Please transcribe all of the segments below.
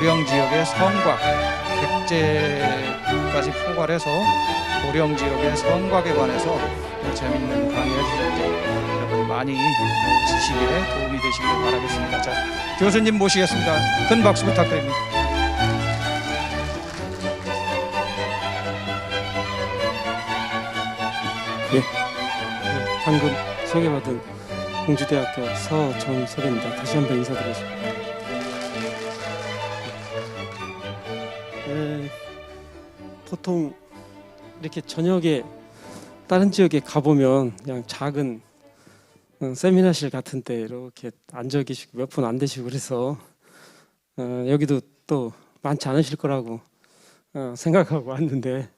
보령 지역의 성곽, 백제까지 포괄해서 보령 지역의 성곽에 관해서 재밌는 강의를 해주실 때 여러분 많이 지식에 도움이 되시길 바라겠습니다. 자, 교수님 모시겠습니다. 큰 박수 부탁드립니다. 예, 방금 소개받은 공주대학교 서정설입니다. 다시 한번 인사드리겠습니다. 보통 이렇게 저녁에 다른 지역에 가보면 그냥 작은 세미나실 같은 데 이렇게 앉아 계시고 몇 분 안 되시고 그래서 여기도 또 많지 않으실 거라고 생각하고 왔는데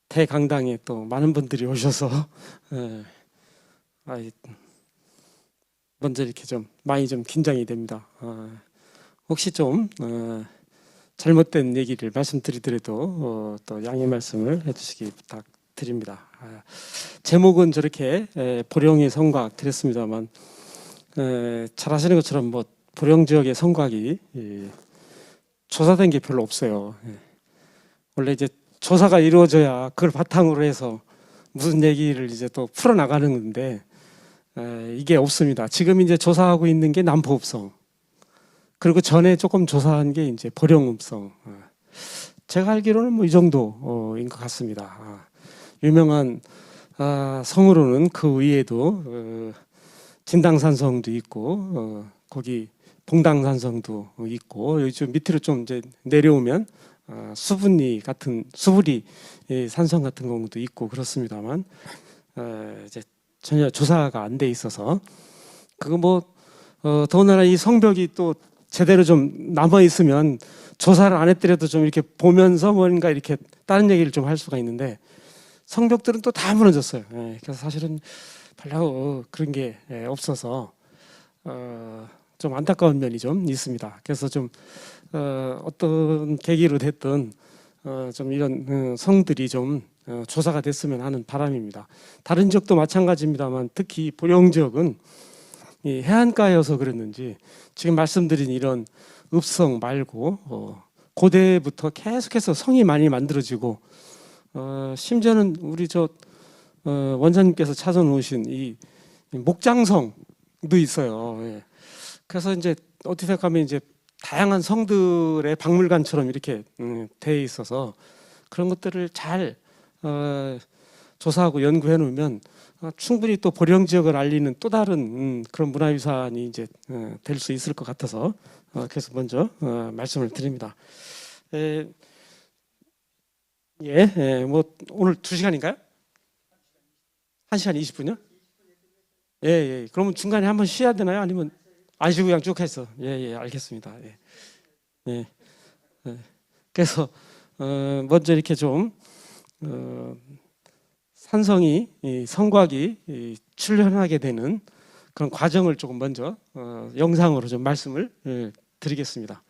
대강당에 또 많은 분들이 오셔서 먼저 이렇게 좀 많이 좀 긴장이 됩니다. 혹시 좀 잘못된 얘기를 말씀드리더라도 또 양해 말씀을 해주시기 부탁드립니다. 제목은 저렇게 보령의 성곽 드렸습니다만 잘 아시는 것처럼 뭐 보령 지역의 성곽이 조사된 게 별로 없어요. 원래 이제 조사가 이루어져야 그걸 바탕으로 해서 무슨 얘기를 이제 또 풀어나가는 건데 이게 없습니다. 지금 이제 조사하고 있는 게 남포읍성, 그리고 전에 조금 조사한 게 이제 보령읍성. 제가 알기로는 뭐 이 정도인 것 같습니다. 유명한 성으로는 그 위에도 진당산성도 있고 거기 봉당산성도 있고 여기 좀 밑으로 좀 이제 내려오면 수분리 산성 같은 경우도 있고 그렇습니다만 이제 전혀 조사가 안 돼 있어서 그거 뭐 더군다나 이 성벽이 또 제대로 좀 남아 있으면 조사를 안 했더라도 좀 이렇게 보면서 뭔가 이렇게 다른 얘기를 좀 할 수가 있는데 성벽들은 또 다 무너졌어요. 그래서 사실은 별로 그런 게 없어서 좀 안타까운 면이 좀 있습니다. 그래서 좀 어떤 계기로 됐든 좀 이런 성들이 좀 조사가 됐으면 하는 바람입니다. 다른 지역도 마찬가지입니다만 특히 보령 지역은 이 해안가여서 그랬는지 지금 말씀드린 이런 읍성 말고 고대부터 계속해서 성이 많이 만들어지고 심지어는 우리 원장님께서 찾아놓으신 이 목장성도 있어요. 그래서 이제 어떻게 생각하면 이제 다양한 성들의 박물관처럼 이렇게 돼 있어서 그런 것들을 잘 조사하고 연구해 놓으면 충분히 또 보령 지역을 알리는 또 다른 그런 문화유산이 이제 될 수 있을 것 같아서 그래서 먼저 말씀을 드립니다. 뭐 오늘 2시간인가요? 1시간 20분이요? 그러면 중간에 한번 쉬어야 되나요? 아니면 안 쉬고 그냥 쭉 해서? 알겠습니다. 그래서 먼저 이렇게 좀 산성이 성곽이 출현하게 되는 그런 과정을 조금 먼저 영상으로 좀 말씀을 드리겠습니다.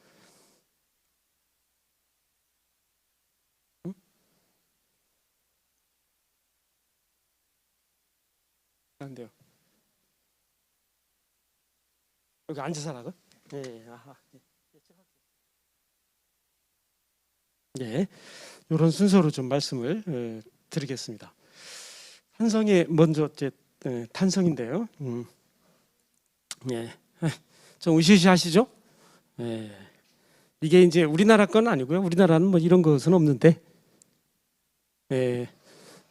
안 돼요. 여기 앉아서 하라고? 이런 순서로 좀 말씀을 드리겠습니다. 탄성이 먼저 탄성인데요. 좀 으시으시하시죠? 이게 이제 우리나라 건 아니고요. 우리나라는 뭐 이런 것은 없는데,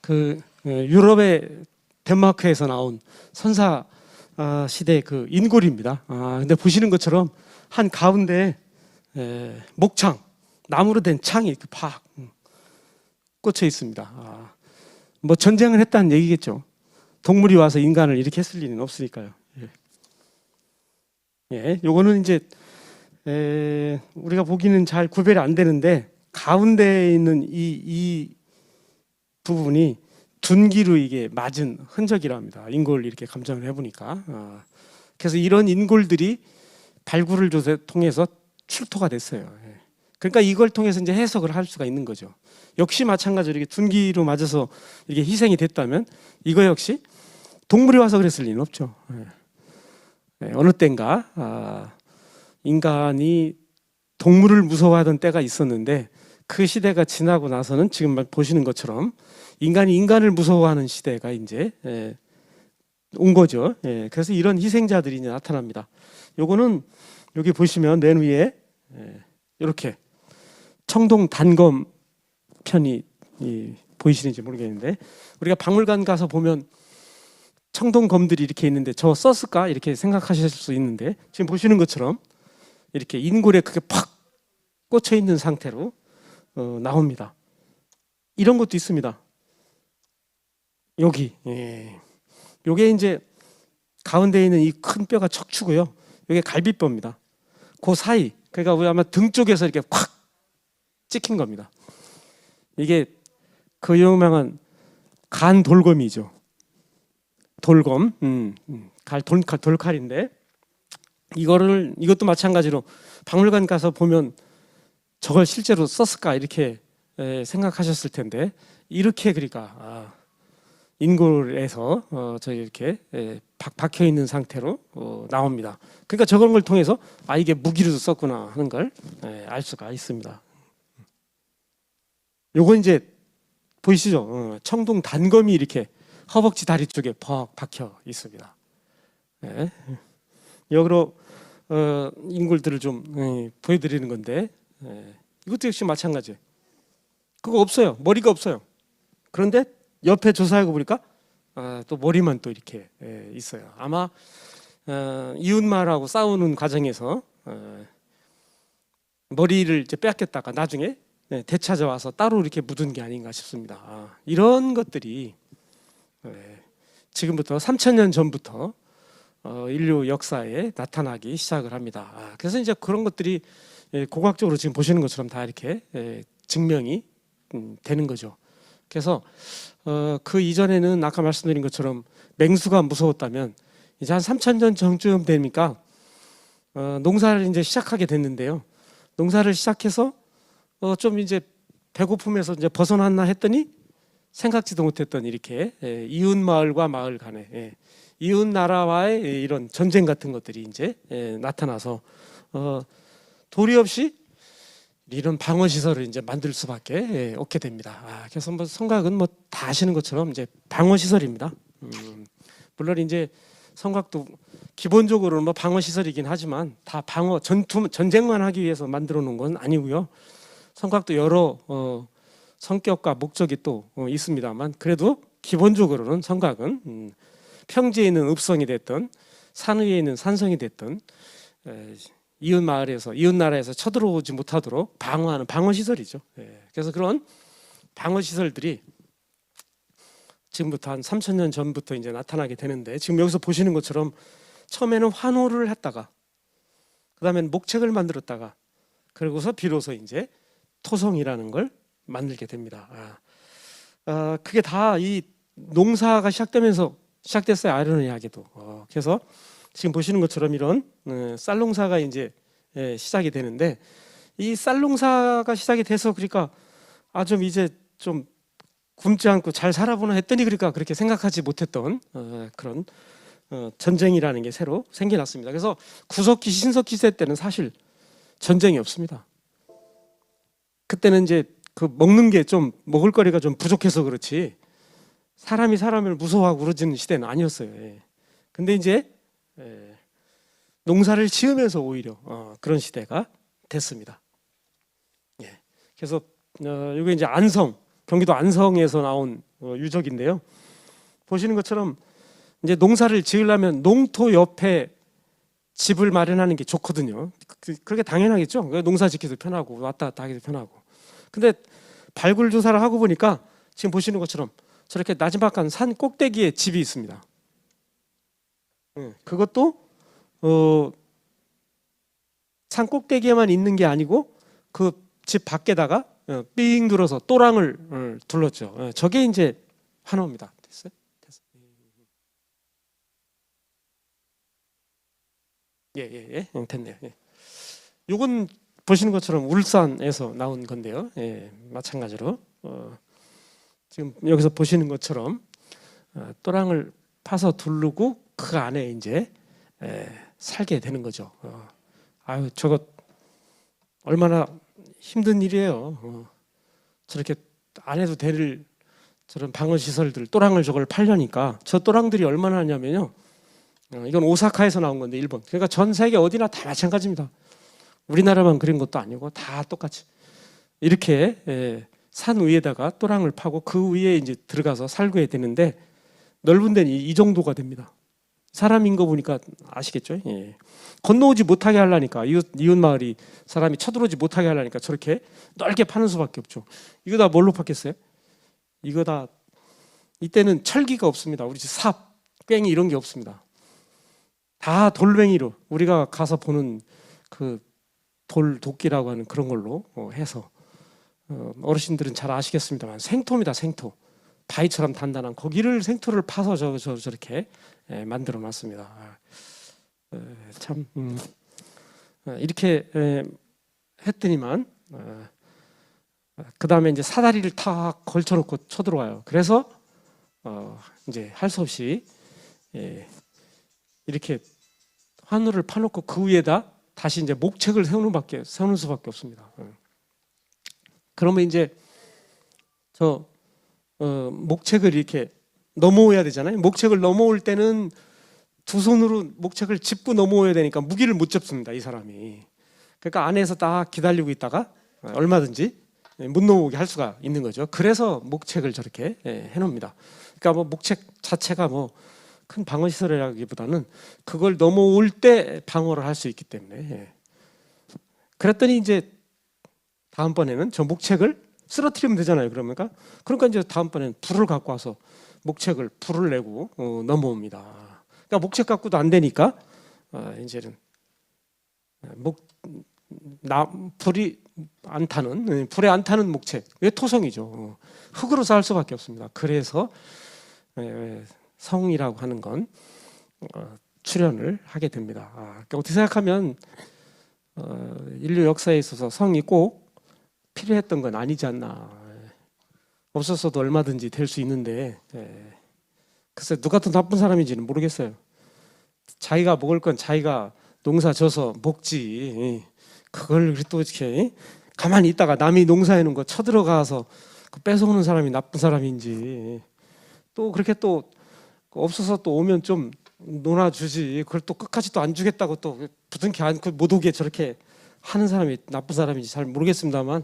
그 유럽의 덴마크에서 나온 선사 시대 그 인골입니다. 근데 보시는 것처럼 한 가운데 목창, 나무로 된 창이 이렇게 팍 꽂혀 있습니다. 뭐 전쟁을 했다는 얘기겠죠. 동물이 와서 인간을 이렇게 했을 리는 없으니까요. 요거는 이제 우리가 보기는 잘 구별이 안 되는데 가운데에 있는 이 부분이 둔기로 이게 맞은 흔적이랍니다. 인골 이렇게 감정을 해보니까. 그래서 이런 인골들이 발굴을 통해서 출토가 됐어요. 그러니까 이걸 통해서 이제 해석을 할 수가 있는 거죠. 역시 마찬가지로 이렇게 둔기로 맞아서 이게 희생이 됐다면 이거 역시 동물이 와서 그랬을 리는 없죠. 어느 때인가 인간이 동물을 무서워하던 때가 있었는데 그 시대가 지나고 나서는 지금 보시는 것처럼 인간이 인간을 무서워하는 시대가 이제 온 거죠. 그래서 이런 희생자들이 이제 나타납니다. 요거는 여기 보시면 맨 위에 이렇게 청동 단검 편이 보이시는지 모르겠는데, 우리가 박물관 가서 보면 청동검들이 이렇게 있는데 저 썼을까 이렇게 생각하실 수 있는데, 지금 보시는 것처럼 이렇게 인골에 그게 팍 꽂혀 있는 상태로 나옵니다. 이런 것도 있습니다. 여기 요게 이제 가운데 있는 이 큰 뼈가 척추고요. 이게 갈비뼈입니다. 그 사이, 그러니까 우리 아마 등 쪽에서 이렇게 콱 찍힌 겁니다. 이게 그 유명한 간 돌검이죠. 돌검, 돌칼인데, 이것도 마찬가지로 박물관 가서 보면 저걸 실제로 썼을까 이렇게 생각하셨을 텐데, 이렇게 그러니까 인골에서 저기 이렇게 박혀 있는 상태로 나옵니다. 그러니까 저런 걸 통해서 이게 무기로도 썼구나 하는 걸 알 수가 있습니다. 요거 이제 보이시죠? 청동 단검이 이렇게 허벅지 다리 쪽에 퍽 박혀 있습니다. 여기로 인골들을 좀 보여드리는 건데, 이것도 역시 마찬가지예요. 그거 없어요. 머리가 없어요. 그런데 옆에 조사하고 보니까 또 머리만 또 이렇게 있어요. 아마 이웃말하고 싸우는 과정에서 머리를 이제 빼앗겼다가 나중에 되찾아와서 따로 이렇게 묻은 게 아닌가 싶습니다. 이런 것들이 지금부터 3000년 전부터 인류 역사에 나타나기 시작을 합니다. 그래서 이제 그런 것들이 고고학적으로 지금 보시는 것처럼 다 이렇게 증명이 되는 거죠. 그래서 그 이전에는 아까 말씀드린 것처럼 맹수가 무서웠다면, 이제 한 3000년 전쯤 되니까 농사를 이제 시작하게 됐는데요. 농사를 시작해서 좀 이제 배고픔에서 이제 벗어났나 했더니 생각지도 못했던 이렇게 이웃 마을과 마을 간에 이웃 나라와의 이런 전쟁 같은 것들이 이제 나타나서 도리 없이 이런 방어 시설을 이제 만들 수밖에 없게 됩니다. 그래서 뭐 성곽은 뭐 다 아시는 것처럼 이제 방어 시설입니다. 물론 이제 성곽도 기본적으로는 뭐 방어 시설이긴 하지만 다 방어 전쟁만 하기 위해서 만들어 놓은 건 아니고요. 성곽도 여러 성격과 목적이 또 있습니다만, 그래도 기본적으로는 성곽은 평지에 있는 읍성이 됐든 산 위에 있는 산성이 됐든 이웃 마을에서 이웃 나라에서 쳐들어오지 못하도록 방어하는 방어 시설이죠. 그래서 그런 방어 시설들이 지금부터 한 3000년 전부터 이제 나타나게 되는데, 지금 여기서 보시는 것처럼 처음에는 환호를 했다가 그다음엔 목책을 만들었다가 그러고서 비로소 이제 토성이라는 걸 만들게 됩니다. 그게 다 이 농사가 시작되면서 시작됐어요. 아이러니하게도. 그래서 지금 보시는 것처럼 이런 쌀 농사가 이제 시작이 되는데, 이 쌀 농사가 시작이 돼서 그러니까 좀 이제 좀 굶지 않고 잘 살아보나 했더니 그러니까 그렇게 생각하지 못했던 그런 전쟁이라는 게 새로 생겨났습니다. 그래서 구석기 신석기 시대 때는 사실 전쟁이 없습니다. 그때는 이제 그 먹는 게 좀 먹을 거리가 좀 부족해서 그렇지 사람이 사람을 무서워하고 그러지는 시대는 아니었어요. 근데 이제 농사를 지으면서 오히려 그런 시대가 됐습니다. 그래서 이게 이제 안성, 경기도 안성에서 나온 유적인데요. 보시는 것처럼 이제 농사를 지으려면 농토 옆에 집을 마련하는 게 좋거든요. 그게 당연하겠죠. 농사 짓기도 편하고 왔다 갔다 하기도 편하고. 근데 발굴 조사를 하고 보니까 지금 보시는 것처럼 저렇게 나지막한 산 꼭대기에 집이 있습니다. 그것도 산 꼭대기에만 있는 게 아니고 그 집 밖에다가 삥 둘러서 또랑을 둘렀죠. 저게 이제 환호입니다. 됐어요? 됐네요. 요건 보시는 것처럼 울산에서 나온 건데요. 마찬가지로 지금 여기서 보시는 것처럼 또랑을 파서 두르고 그 안에 이제 살게 되는 거죠. 아유 저거 얼마나 힘든 일이에요. 저렇게 안 해도 될 저런 방어 시설들 또랑을 저걸 팔려니까 저 또랑들이 얼마나 하냐면요. 이건 오사카에서 나온 건데 일본. 그러니까 전 세계 어디나 다 마찬가지입니다. 우리나라만 그런 것도 아니고 다 똑같이 이렇게 산 위에다가 또랑을 파고 그 위에 이제 들어가서 살고야 되는데 넓은 데는 이 정도가 됩니다. 사람인 거 보니까 아시겠죠? 예. 건너오지 못하게 하려니까 이웃 마을이 사람이 쳐들어오지 못하게 하려니까 저렇게 넓게 파는 수밖에 없죠. 이거 다 뭘로 팠겠어요? 이거 다 이때는 철기가 없습니다. 우리 집 삽, 꽹이 이런 게 없습니다. 다 돌멩이로 우리가 가서 보는 그 도끼라고 하는 그런 걸로 해서 어르신들은 잘 아시겠습니다만 생토입니다. 생토. 바위처럼 단단한 거기를 생토를 파서 저렇게 만들어 놨습니다. 참 이렇게 했더니만 그 다음에 이제 사다리를 탁 걸쳐놓고 쳐들어와요. 그래서 이제 할 수 없이 이렇게 환우를 파놓고 그 위에다 다시 이제 목책을 세우는 수밖에 없습니다. 그러면 이제 저 목책을 이렇게 넘어오야 되잖아요. 목책을 넘어올 때는 두 손으로 목책을 짚고 넘어오야 되니까 무기를 못 잡습니다. 이 사람이. 그러니까 안에서 딱 기다리고 있다가 얼마든지 못 넘어오게 할 수가 있는 거죠. 그래서 목책을 저렇게 해놓습니다. 그러니까 뭐 목책 자체가 뭐 큰 방어 시설이라기보다는 그걸 넘어올 때 방어를 할 수 있기 때문에. 그랬더니 이제 다음번에는 저 목책을 쓰러뜨리면 되잖아요. 그러니까 이제 다음번에는 불을 갖고 와서 목책을 불을 내고 넘어옵니다. 그러니까 목책 갖고도 안 되니까 이제는 불에 안 타는 목책. 왜 토성이죠. 흙으로 쌓을 수밖에 없습니다. 그래서 성이라고 하는 건 출현을 하게 됩니다. 그러니까 어떻게 생각하면 인류 역사에 있어서 성이 꼭 필요했던 건 아니지 않나. 없었어도 얼마든지 될 수 있는데 글쎄 누가 더 나쁜 사람인지는 모르겠어요. 자기가 먹을 건 자기가 농사 져서 먹지. 그걸 또 이렇게 가만히 있다가 남이 농사해 놓은 거 쳐들어가서 뺏어오는 사람이 나쁜 사람인지, 또 그렇게 또 없어서 또 오면 좀 놀아주지, 그걸 또 끝까지 또 안 주겠다고 또 부둥켜 안고 못 오게 저렇게 하는 사람이 나쁜 사람인지 잘 모르겠습니다만,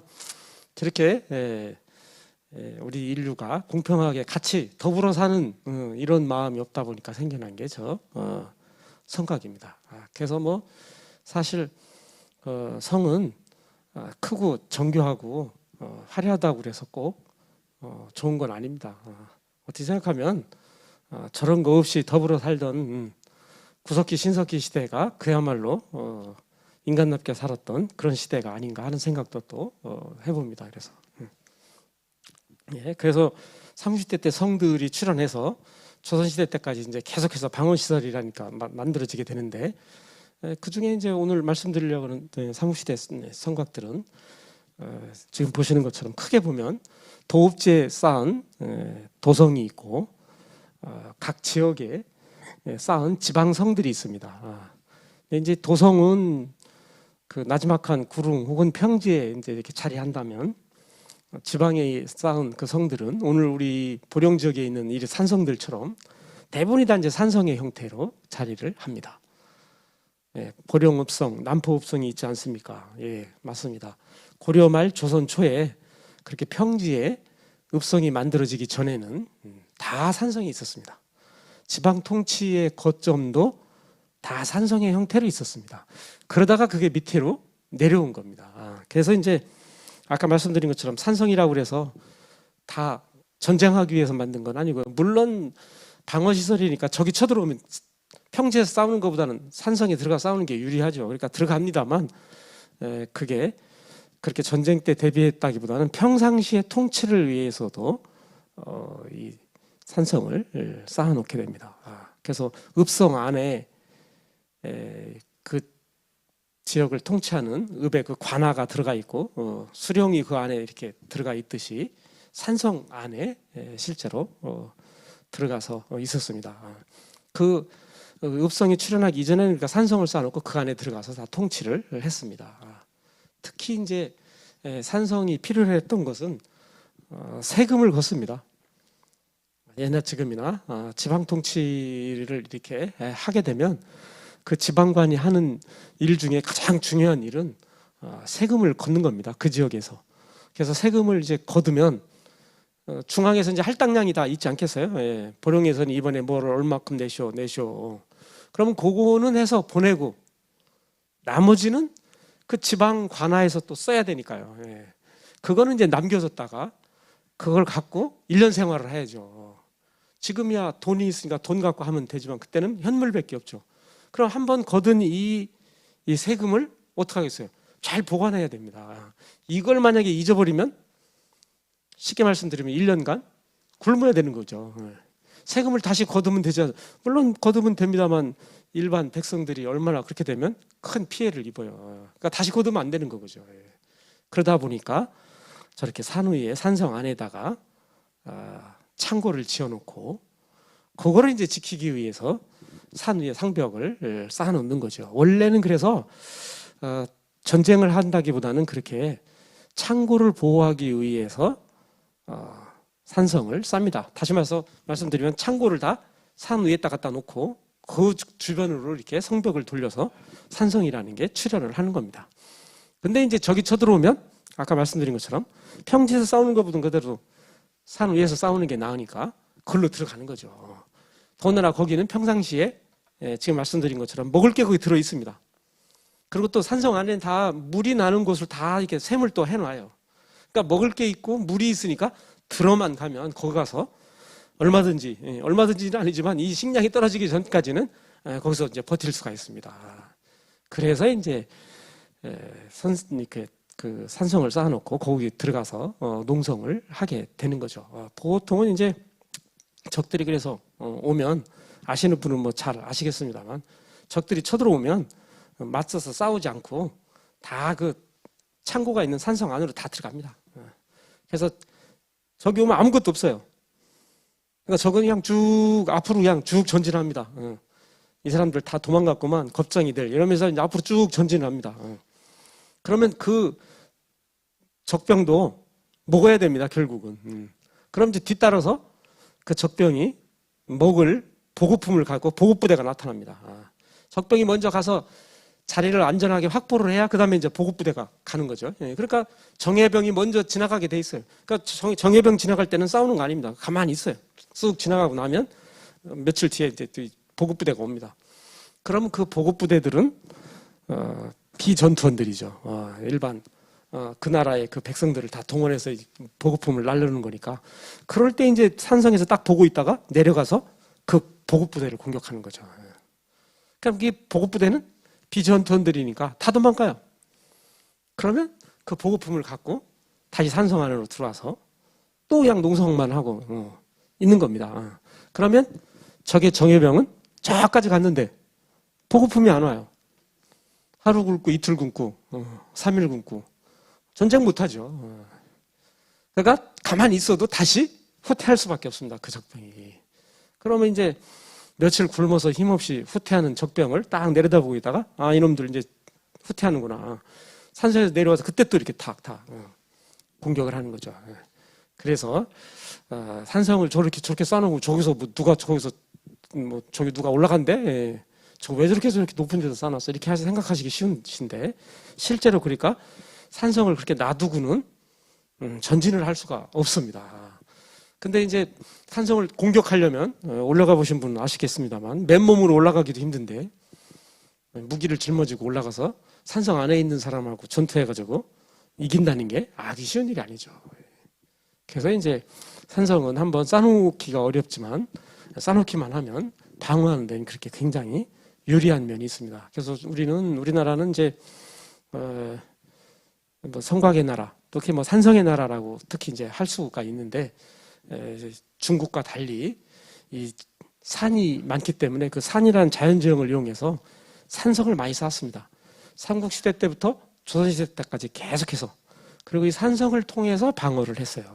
저렇게 우리 인류가 공평하게 같이 더불어 사는 이런 마음이 없다 보니까 생겨난 게 저 성곽입니다. 그래서 뭐 사실 성은 크고 정교하고 화려하다고 그래서 꼭 좋은 건 아닙니다. 어떻게 생각하면 저런 거 없이 더불어 살던 구석기 신석기 시대가 그야말로 인간답게 살았던 그런 시대가 아닌가 하는 생각도 또 해봅니다. 그래서 삼국시대 때 성들이 출현해서 조선시대 때까지 이제 계속해서 방어시설이라니까 만들어지게 되는데, 그 중에 이제 오늘 말씀드리려고 하는 삼국시대 성곽들은 지금 보시는 것처럼 크게 보면 도읍지에 쌓은 도성이 있고 각 지역에 쌓은 지방성들이 있습니다. 이제 도성은 그 나지막한 구릉 혹은 평지에 이제 이렇게 자리한다면, 지방에 쌓은 그 성들은 오늘 우리 보령 지역에 있는 이 산성들처럼 대부분이 다 이제 산성의 형태로 자리를 합니다. 보령읍성, 남포읍성이 있지 않습니까? 예, 맞습니다. 고려 말 조선 초에 그렇게 평지에 읍성이 만들어지기 전에는 다 산성이 있었습니다. 지방 통치의 거점도 다 산성의 형태로 있었습니다. 그러다가 그게 밑으로 내려온 겁니다. 그래서 이제 아까 말씀드린 것처럼 산성이라고 그래서 다 전쟁하기 위해서 만든 건 아니고요. 물론 방어시설이니까 적이 쳐들어오면 평지에서 싸우는 것보다는 산성에 들어가 싸우는 게 유리하죠. 그러니까 들어갑니다만, 그게 그렇게 전쟁 때 대비했다기보다는 평상시의 통치를 위해서도 이 산성을 쌓아놓게 됩니다. 그래서 읍성 안에 그 지역을 통치하는 읍의 그 관아가 들어가 있고 수령이 그 안에 이렇게 들어가 있듯이 산성 안에 실제로 들어가서 있었습니다. 그 읍성이 출현하기 이전에는 그러니까 산성을 쌓아놓고 그 안에 들어가서 다 통치를 했습니다. 특히 이제 산성이 필요했던 것은 세금을 걷습니다. 예나 지금이나 지방 통치를 이렇게 하게 되면 그 지방관이 하는 일 중에 가장 중요한 일은 세금을 걷는 겁니다. 그 지역에서. 그래서 세금을 이제 걷으면 중앙에서 이제 할당량이 다 있지 않겠어요? 예, 보령에서는 이번에 뭐를 얼마큼 내쇼. 그러면 그거는 해서 보내고 나머지는 그 지방 관하에서 또 써야 되니까요. 예. 그거는 이제 남겨뒀다가 그걸 갖고 1년 생활을 해야죠. 지금이야 돈이 있으니까 돈 갖고 하면 되지만 그때는 현물밖에 없죠. 그럼 한번 거둔 이 세금을 어떻게 하겠어요? 잘 보관해야 됩니다. 이걸 만약에 잊어버리면 쉽게 말씀드리면 1년간 굶어야 되는 거죠. 세금을 다시 거두면 되지 않아요. 물론 거두면 됩니다만 일반 백성들이 얼마나 그렇게 되면 큰 피해를 입어요. 그러니까 다시 거두면 안 되는 거죠. 그러다 보니까 저렇게 산위에 산성 안에다가 창고를 지어놓고 그거를 이제 지키기 위해서 산 위에 상벽을 쌓아놓는 거죠. 원래는 그래서 전쟁을 한다기보다는 그렇게 창고를 보호하기 위해서 산성을 쌉니다. 다시 말씀드리면 창고를 다 산 위에다 갖다 놓고 그 주변으로 이렇게 성벽을 돌려서 산성이라는 게 출현을 하는 겁니다. 근데 이제 적이 쳐들어오면 아까 말씀드린 것처럼 평지에서 싸우는 것보다 그대로 산 위에서 싸우는 게 나으니까 그걸로 들어가는 거죠. 더군다나 거기는 평상시에 지금 말씀드린 것처럼 먹을 게 거기 들어 있습니다. 그리고 또 산성 안에는 다 물이 나는 곳을 다 이렇게 샘을 또 해놔요. 그러니까 먹을 게 있고 물이 있으니까 들어만 가면 거기 가서 얼마든지는 아니지만 이 식량이 떨어지기 전까지는 거기서 이제 버틸 수가 있습니다. 그래서 이제 그 산성을 쌓아놓고 거기 들어가서 농성을 하게 되는 거죠. 보통은 이제 적들이 그래서 오면 아시는 분은 뭐 잘 아시겠습니다만 적들이 쳐들어오면 맞서서 싸우지 않고 다 그 창고가 있는 산성 안으로 다 들어갑니다. 그래서 적이 오면 아무것도 없어요. 그러니까 적은 그냥 쭉 앞으로 그냥 쭉 전진합니다. 이 사람들 다 도망갔구만 겁쟁이들 이러면서 이제 앞으로 쭉 전진을 합니다. 그러면 그 적병도 먹어야 됩니다. 결국은. 그럼 이제 뒤따라서 그 적병이 먹을 보급품을 갖고 보급부대가 나타납니다. 적병이 먼저 가서 자리를 안전하게 확보를 해야 그 다음에 이제 보급부대가 가는 거죠. 그러니까 정예병이 먼저 지나가게 돼 있어요. 그러니까 정예병 지나갈 때는 싸우는 거 아닙니다. 가만히 있어요. 쑥 지나가고 나면 며칠 뒤에 이제 보급부대가 옵니다. 그럼 그 보급부대들은 비전투원들이죠. 일반 그 나라의 그 백성들을 다 동원해서 보급품을 날르는 거니까 그럴 때 이제 산성에서 딱 보고 있다가 내려가서 그 보급부대를 공격하는 거죠. 그러니까 이 보급부대는 비전투원들이니까 다 도망가요. 그러면 그 보급품을 갖고 다시 산성 안으로 들어와서 또 그냥 농성만 하고 있는 겁니다. 그러면 적의 정예병은 저까지 갔는데 보급품이 안 와요. 하루 굶고 이틀 굶고 3일 굶고 전쟁 못하죠. 그러니까 가만히 있어도 다시 후퇴할 수밖에 없습니다. 그 적병이. 그러면 이제 며칠 굶어서 힘없이 후퇴하는 적병을 딱 내려다보고 있다가 이놈들 이제 후퇴하는구나. 산성에서 내려와서 그때 또 이렇게 탁 공격을 하는 거죠. 그래서 산성을 저렇게 쌓아놓고 저기서 저기 누가 올라간대? 저 왜 저렇게 높은 데서 쌓아놨어? 이렇게 생각하시기 쉬운데 실제로 그러니까 산성을 그렇게 놔두고는 전진을 할 수가 없습니다. 근데 이제 산성을 공격하려면 올라가 보신 분은 아시겠습니다만 맨몸으로 올라가기도 힘든데 무기를 짊어지고 올라가서 산성 안에 있는 사람하고 전투해가지고 이긴다는 게 아주 쉬운 일이 아니죠. 그래서 이제 산성은 한번 쌓아놓기가 어렵지만 쌓아놓기만 하면 방어하는 데는 그렇게 굉장히 유리한 면이 있습니다. 그래서 우리나라는 이제 뭐 성곽의 나라, 특히 뭐 산성의 나라라고 특히 이제 할 수가 있는데 중국과 달리 이 산이 많기 때문에 그 산이라는 자연지형을 이용해서 산성을 많이 쌓았습니다. 삼국시대 때부터 조선시대 때까지 계속해서 그리고 이 산성을 통해서 방어를 했어요.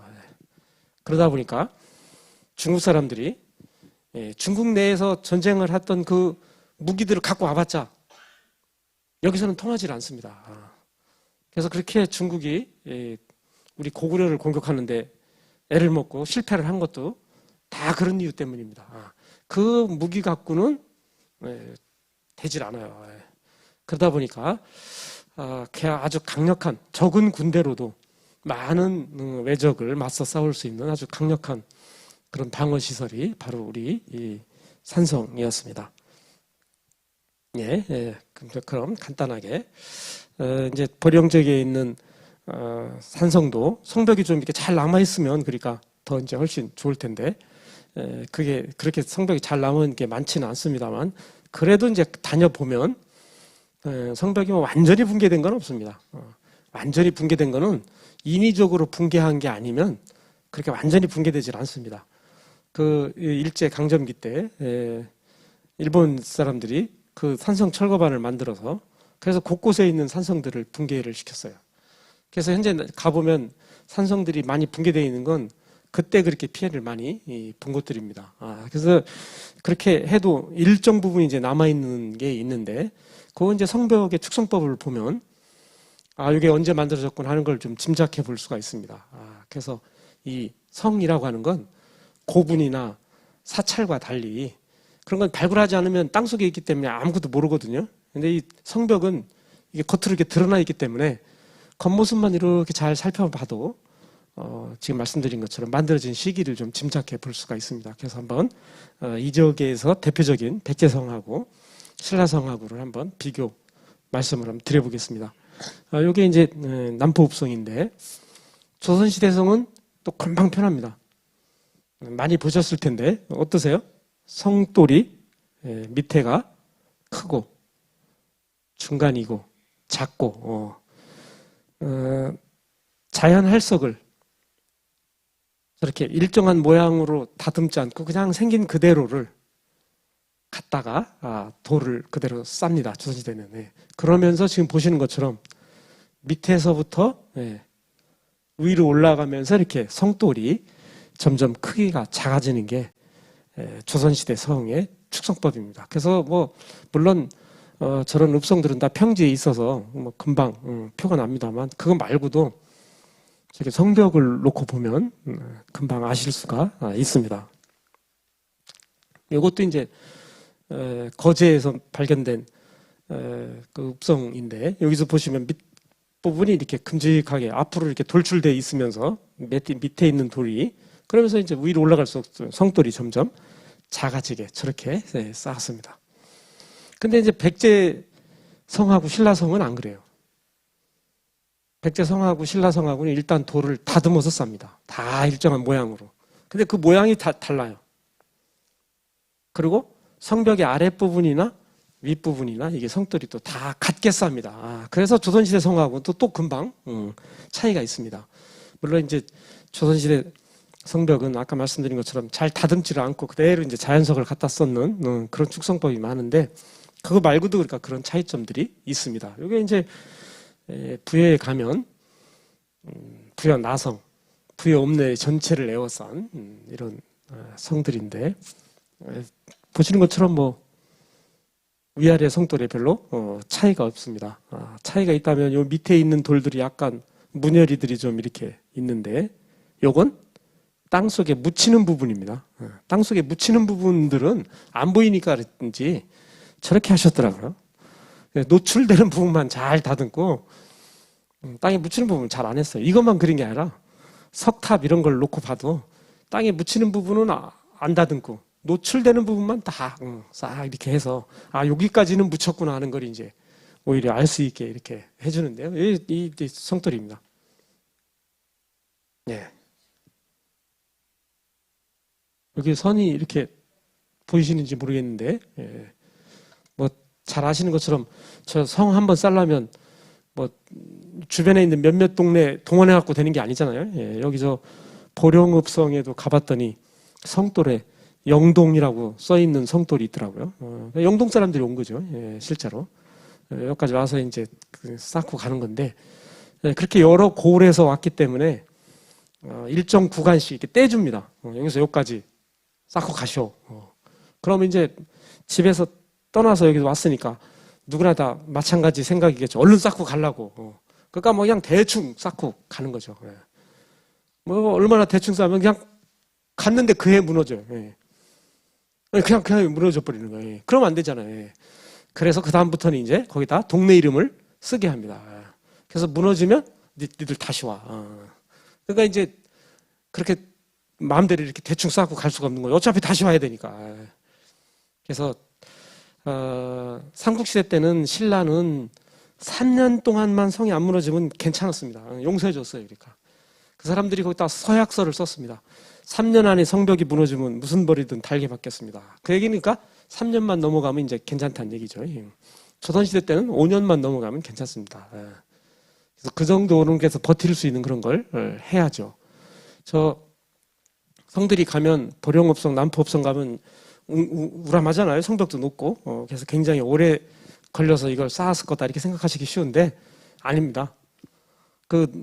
그러다 보니까 중국 사람들이 중국 내에서 전쟁을 했던 그 무기들을 갖고 와봤자 여기서는 통하지 않습니다. 그래서 그렇게 중국이 우리 고구려를 공격하는데 애를 먹고 실패를 한 것도 다 그런 이유 때문입니다. 그 무기 갖고는 되질 않아요. 그러다 보니까 아주 강력한 적은 군대로도 많은 외적을 맞서 싸울 수 있는 아주 강력한 그런 방어 시설이 바로 우리 이 산성이었습니다. 그럼 간단하게 이제 보령제에 있는 산성도 성벽이 좀 이렇게 잘 남아 있으면 그러니까 더 이제 훨씬 좋을 텐데 그게 그렇게 성벽이 잘 남은 게 많지는 않습니다만 그래도 이제 다녀보면 성벽이 뭐 완전히 붕괴된 건 없습니다. 완전히 붕괴된 거는 인위적으로 붕괴한 게 아니면 그렇게 완전히 붕괴되질 않습니다. 그 일제 강점기 때 일본 사람들이 그 산성 철거반을 만들어서 그래서 곳곳에 있는 산성들을 붕괴를 시켰어요. 그래서 현재 가보면 산성들이 많이 붕괴되어 있는 건 그때 그렇게 피해를 많이 본 것들입니다. 그래서 그렇게 해도 일정 부분 이제 남아있는 게 있는데 그 이제 성벽의 축성법을 보면 이게 언제 만들어졌구나 하는 걸 좀 짐작해 볼 수가 있습니다. 그래서 이 성이라고 하는 건 고분이나 사찰과 달리 그런 건 발굴하지 않으면 땅속에 있기 때문에 아무것도 모르거든요. 근데 이 성벽은 이게 겉으로 이렇게 드러나 있기 때문에 겉모습만 이렇게 잘 살펴봐도 지금 말씀드린 것처럼 만들어진 시기를 좀 짐작해 볼 수가 있습니다. 그래서 한번 이 지역에서 대표적인 백제성하고 신라성하고를 한번 비교 말씀을 한번 드려보겠습니다. 이게 이제 남포읍성인데 조선시대성은 또 금방 편합니다. 많이 보셨을 텐데 어떠세요? 성돌이 밑에가 크고 중간이고 작고 자연 할석을 저렇게 일정한 모양으로 다듬지 않고 그냥 생긴 그대로를 갖다가 돌을 그대로 쌉니다. 조선시대는. 그러면서 지금 보시는 것처럼 밑에서부터 위로 올라가면서 이렇게 성돌이 점점 크기가 작아지는 게 조선시대 성의 축성법입니다. 그래서 뭐 물론 저런 읍성들은 다 평지에 있어서 뭐 금방 표가 납니다만 그거 말고도 저렇게 성벽을 놓고 보면 금방 아실 수가 있습니다. 이것도 이제 거제에서 발견된 그 읍성인데 여기서 보시면 밑부분이 이렇게 큼직하게 앞으로 이렇게 돌출되어 있으면서 밑에 있는 돌이 그러면서 이제 위로 올라갈수록 성돌이 점점 작아지게 저렇게 쌓았습니다. 근데 이제 백제성하고 신라성은 안 그래요. 백제성하고 신라성하고는 일단 돌을 다듬어서 쌉니다. 다 일정한 모양으로. 근데 그 모양이 다 달라요. 그리고 성벽의 아랫부분이나 윗부분이나 이게 성돌이 또 다 같게 쌉니다. 그래서 조선시대 성하고는 또 금방 차이가 있습니다. 물론 이제 조선시대 성벽은 아까 말씀드린 것처럼 잘 다듬지를 않고 그대로 이제 자연석을 갖다 썼는 그런 축성법이 많은데 그거 말고도 그러니까 그런 차이점들이 있습니다. 이게 이제 부여에 가면 부여 나성, 부여 읍내 전체를 에워싼 이런 성들인데 보시는 것처럼 뭐 위아래 성돌에 별로 차이가 없습니다. 차이가 있다면 요 밑에 있는 돌들이 약간 문열이들이 좀 이렇게 있는데 요건 땅속에 묻히는 부분입니다. 땅속에 묻히는 부분들은 안 보이니까 그런지 저렇게 하셨더라고요. 노출되는 부분만 잘 다듬고 땅에 묻히는 부분은 잘 안 했어요. 이것만 그린 게 아니라 석탑 이런 걸 놓고 봐도 땅에 묻히는 부분은 안 다듬고 노출되는 부분만 다 싹 이렇게 해서 여기까지는 묻혔구나 하는 걸 이제 오히려 알 수 있게 이렇게 해주는데요. 이 성돌입니다. 여기 선이 이렇게 보이시는지 모르겠는데 뭐 잘 아시는 것처럼 저 성 한번 쌓려면 뭐 주변에 있는 몇몇 동네 동원해 갖고 되는 게 아니잖아요. 여기 저 보령읍성에도 가봤더니 성돌에 영동이라고 써 있는 성돌이 있더라고요. 영동 사람들이 온 거죠. 실제로 여기까지 와서 이제 쌓고 가는 건데 그렇게 여러 고을에서 왔기 때문에 일정 구간씩 이렇게 떼줍니다. 여기서 여기까지 쌓고 가시오. 그러면 이제 집에서 떠나서 여기 왔으니까 누구나 다 마찬가지 생각이겠죠. 얼른 쌓고 가려고. 그러니까 뭐 그냥 대충 쌓고 가는 거죠. 예. 뭐 얼마나 대충 쌓으면 그냥 갔는데 그해 무너져요. 예. 그냥 무너져 버리는 거예요. 예. 그러면 안 되잖아요. 예. 그래서 그 다음부터는 이제 거기다 동네 이름을 쓰게 합니다. 그래서 무너지면 니들 다시 와. 그러니까 이제 그렇게 마음대로 이렇게 대충 쌓고 갈 수가 없는 거예요. 어차피 다시 와야 되니까. 그래서 삼국시대 때는 신라는 3년 동안만 성이 안 무너지면 괜찮았습니다. 용서해 줬어요. 그러니까 그 사람들이 거기다 서약서를 썼습니다. 3년 안에 성벽이 무너지면 무슨 벌이든 달게 받겠습니다. 그 얘기니까 3년만 넘어가면 이제 괜찮다는 얘기죠. 조선시대 때는 5년만 넘어가면 괜찮습니다. 그래서 그 정도는 그래서 버틸 수 있는 그런 걸 해야죠. 저 성들이 가면 보령읍성, 남포읍성 가면 우람하잖아요. 성벽도 높고. 그래서 굉장히 오래 걸려서 이걸 쌓았을 거다 이렇게 생각하시기 쉬운데 아닙니다.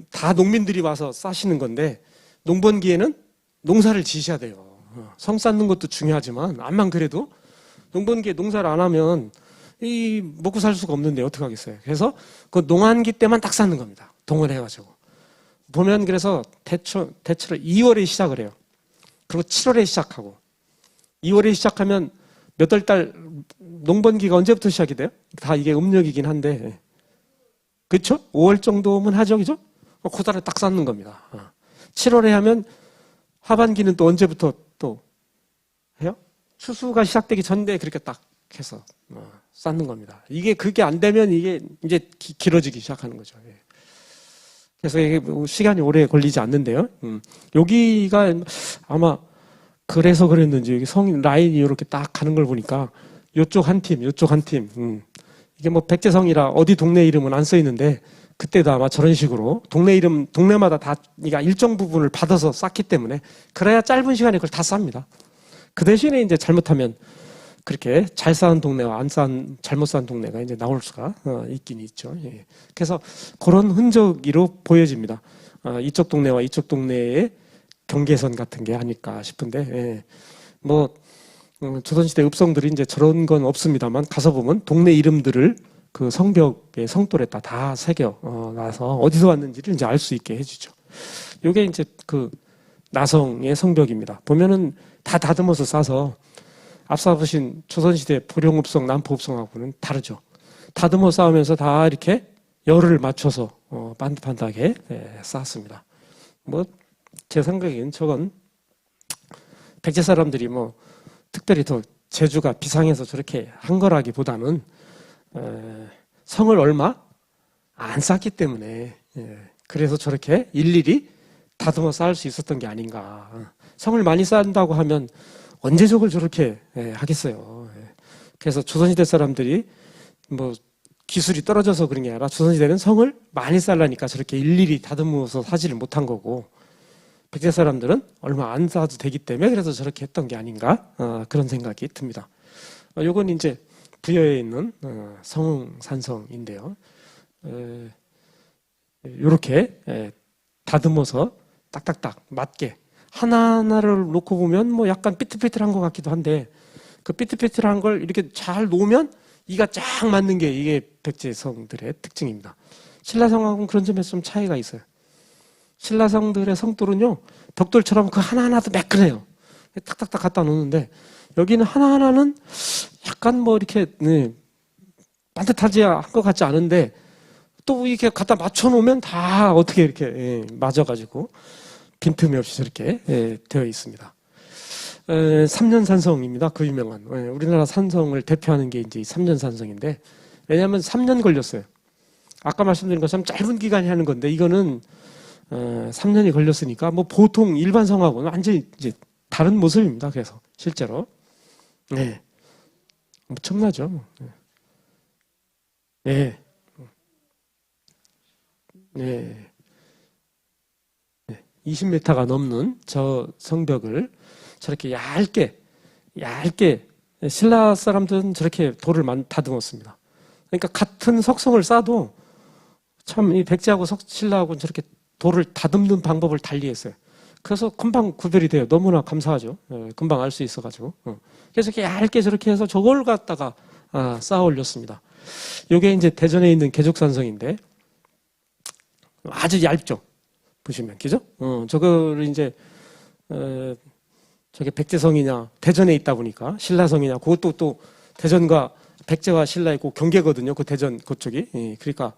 다 농민들이 와서 쌓으시는 건데 농번기에는 농사를 지셔야 돼요. 성 쌓는 것도 중요하지만 암만 그래도 농번기에 농사를 안 하면 이 먹고 살 수가 없는데 어떻게 하겠어요. 그래서 그 농한기 때만 딱 쌓는 겁니다. 동원해가지고. 보면 그래서 대체로 2월에 시작을 해요. 그리고 7월에 시작하고 2월에 시작하면 몇 월 달 농번기가 언제부터 시작이 돼요? 다 이게 음력이긴 한데 그렇죠? 5월 정도면 하죠, 그죠? 그 달에 딱 쌓는 겁니다. 7월에 하면 하반기는 또 언제부터 또 해요? 추수가 시작되기 전에 그렇게 딱 해서 쌓는 겁니다. 그게 안 되면 이게 이제 길어지기 시작하는 거죠. 그래서 이게 시간이 오래 걸리지 않는데요. 여기가 아마 그래서 그랬는지 여기 성 라인이 이렇게 딱 가는 걸 보니까 이쪽 한 팀, 이쪽 한 팀. 이게 뭐 백제성이라 어디 동네 이름은 안 써 있는데 그때도 아마 저런 식으로 동네 이름 동네마다 다 그러니까 일정 부분을 받아서 쌓기 때문에 그래야 짧은 시간에 그걸 다 쌉니다. 그 대신에 이제 잘못하면 그렇게 잘 쌓은 동네와 잘못 쌓은 동네가 이제 나올 수가 있긴 있죠. 예. 그래서 그런 흔적으로 보여집니다. 이쪽 동네와 이쪽 동네의 경계선 같은 게 아닐까 싶은데, 예. 뭐 조선시대 읍성들이 이제 저런 건 없습니다만 가서 보면 동네 이름들을 그 성벽의 성돌에다 다 새겨 놔서 어디서 왔는지를 이제 알 수 있게 해주죠. 이게 이제 그 나성의 성벽입니다. 보면은 다 다듬어서 싸서 앞서 보신 조선시대 보령읍성, 남포읍성하고는 다르죠. 다듬어 쌓으면서 다 이렇게 열을 맞춰서 반듯반듯하게 쌓았습니다. 뭐 제 생각엔 저건 백제 사람들이 뭐 특별히 더 재주가 비상해서 저렇게 한 거라기보다는 성을 얼마 안 쌓기 때문에 그래서 저렇게 일일이 다듬어 쌓을 수 있었던 게 아닌가. 성을 많이 쌓는다고 하면 언제 저걸 저렇게 하겠어요. 그래서 조선시대 사람들이 뭐 기술이 떨어져서 그런 게 아니라 조선시대는 성을 많이 쌓으려니까 저렇게 일일이 다듬어서 사지를 못한 거고 백제 사람들은 얼마 안 쌓아도 되기 때문에 그래서 저렇게 했던 게 아닌가 그런 생각이 듭니다. 요건 이제 부여에 있는 성산성인데요. 이렇게 다듬어서 딱딱딱 맞게 하나하나를 놓고 보면 뭐 약간 삐뚤삐뚤한 것 같기도 한데 그 삐뚤삐뚤한 걸 이렇게 잘 놓으면 이가 쫙 맞는 게 이게 백제성들의 특징입니다. 신라성하고는 그런 점에서 좀 차이가 있어요. 신라성들의 성돌은요 벽돌처럼 그 하나하나도 매끈해요. 탁탁탁 갖다 놓는데 여기는 하나하나는 약간 뭐 이렇게 반듯하지 한 것 같지 않은데 또 이렇게 갖다 맞춰 놓으면 다 어떻게 이렇게 맞아가지고 빈틈이 없이 저렇게 되어 있습니다. 3년산성입니다. 그 유명한 우리나라 산성을 대표하는 게 이제 3년산성인데 왜냐하면 3년 걸렸어요. 아까 말씀드린 것처럼 짧은 기간이 하는 건데 이거는 3년이 걸렸으니까 뭐 보통 일반 성하고는 완전히 이제 다른 모습입니다. 그래서 실제로 엄청나죠. 네. 20m가 넘는 저 성벽을 저렇게 얇게 신라 사람들은 저렇게 돌을 다듬었습니다. 그러니까 같은 석성을 쌓아도 참 이 백제하고 신라하고는 저렇게 돌을 다듬는 방법을 달리했어요. 그래서 금방 구별이 돼요. 너무나 감사하죠. 금방 알 수 있어가지고. 그래서 이렇게 얇게 저렇게 해서 저걸 갖다가 쌓아 올렸습니다. 요게 이제 대전에 있는 계족산성인데 아주 얇죠. 보시면, 그죠? 저거를 이제, 저게 백제성이냐, 대전에 있다 보니까, 신라성이냐, 그것도 또 대전과 백제와 신라의 그 경계거든요. 그 대전 그쪽이. 예, 그러니까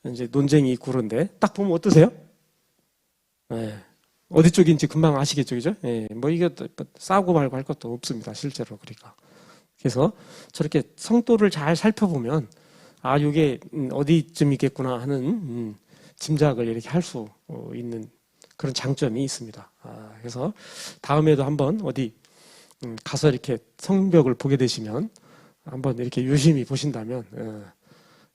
이제 논쟁이 있고 그런데 딱 보면 어떠세요? 예, 어디 쪽인지 금방 아시겠죠, 그죠? 예, 뭐 이게 싸고 말고 할 것도 없습니다, 실제로. 그러니까. 그래서 저렇게 성도를 잘 살펴보면, 아, 이게 어디쯤이겠구나 하는 짐작을 이렇게 할 수 있는 그런 장점이 있습니다. 그래서 다음에도 한번 어디 가서 이렇게 성벽을 보게 되시면 한번 이렇게 유심히 보신다면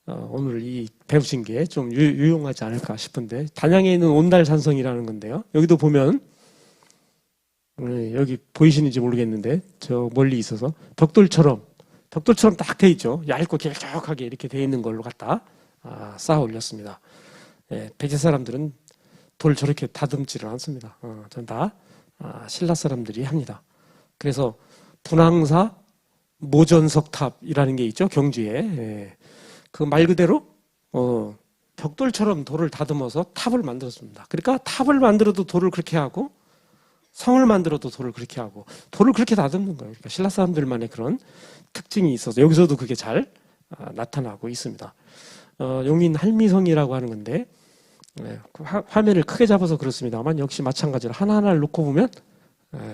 오늘 이 배우신 게 좀 유용하지 않을까 싶은데, 단양에 있는 온달산성이라는 건데요. 여기도 보면 여기 보이시는지 모르겠는데 저 멀리 있어서 벽돌처럼 딱 돼 있죠. 얇고 길쭉하게 이렇게 돼 있는 걸로 갖다 쌓아 올렸습니다. 예, 백제 사람들은 돌 저렇게 다듬지를 않습니다. 전 다 신라 사람들이 합니다. 그래서 분황사 모전석탑이라는 게 있죠, 경주에. 예, 그 말 그대로 벽돌처럼 돌을 다듬어서 탑을 만들었습니다. 그러니까 탑을 만들어도 돌을 그렇게 하고 성을 만들어도 돌을 그렇게 하고 돌을 그렇게 다듬는 거예요. 그러니까 신라 사람들만의 그런 특징이 있어서 여기서도 그게 잘 나타나고 있습니다. 용인 할미성이라고 하는 건데, 화면을 크게 잡아서 그렇습니다만 역시 마찬가지로 하나하나를 놓고 보면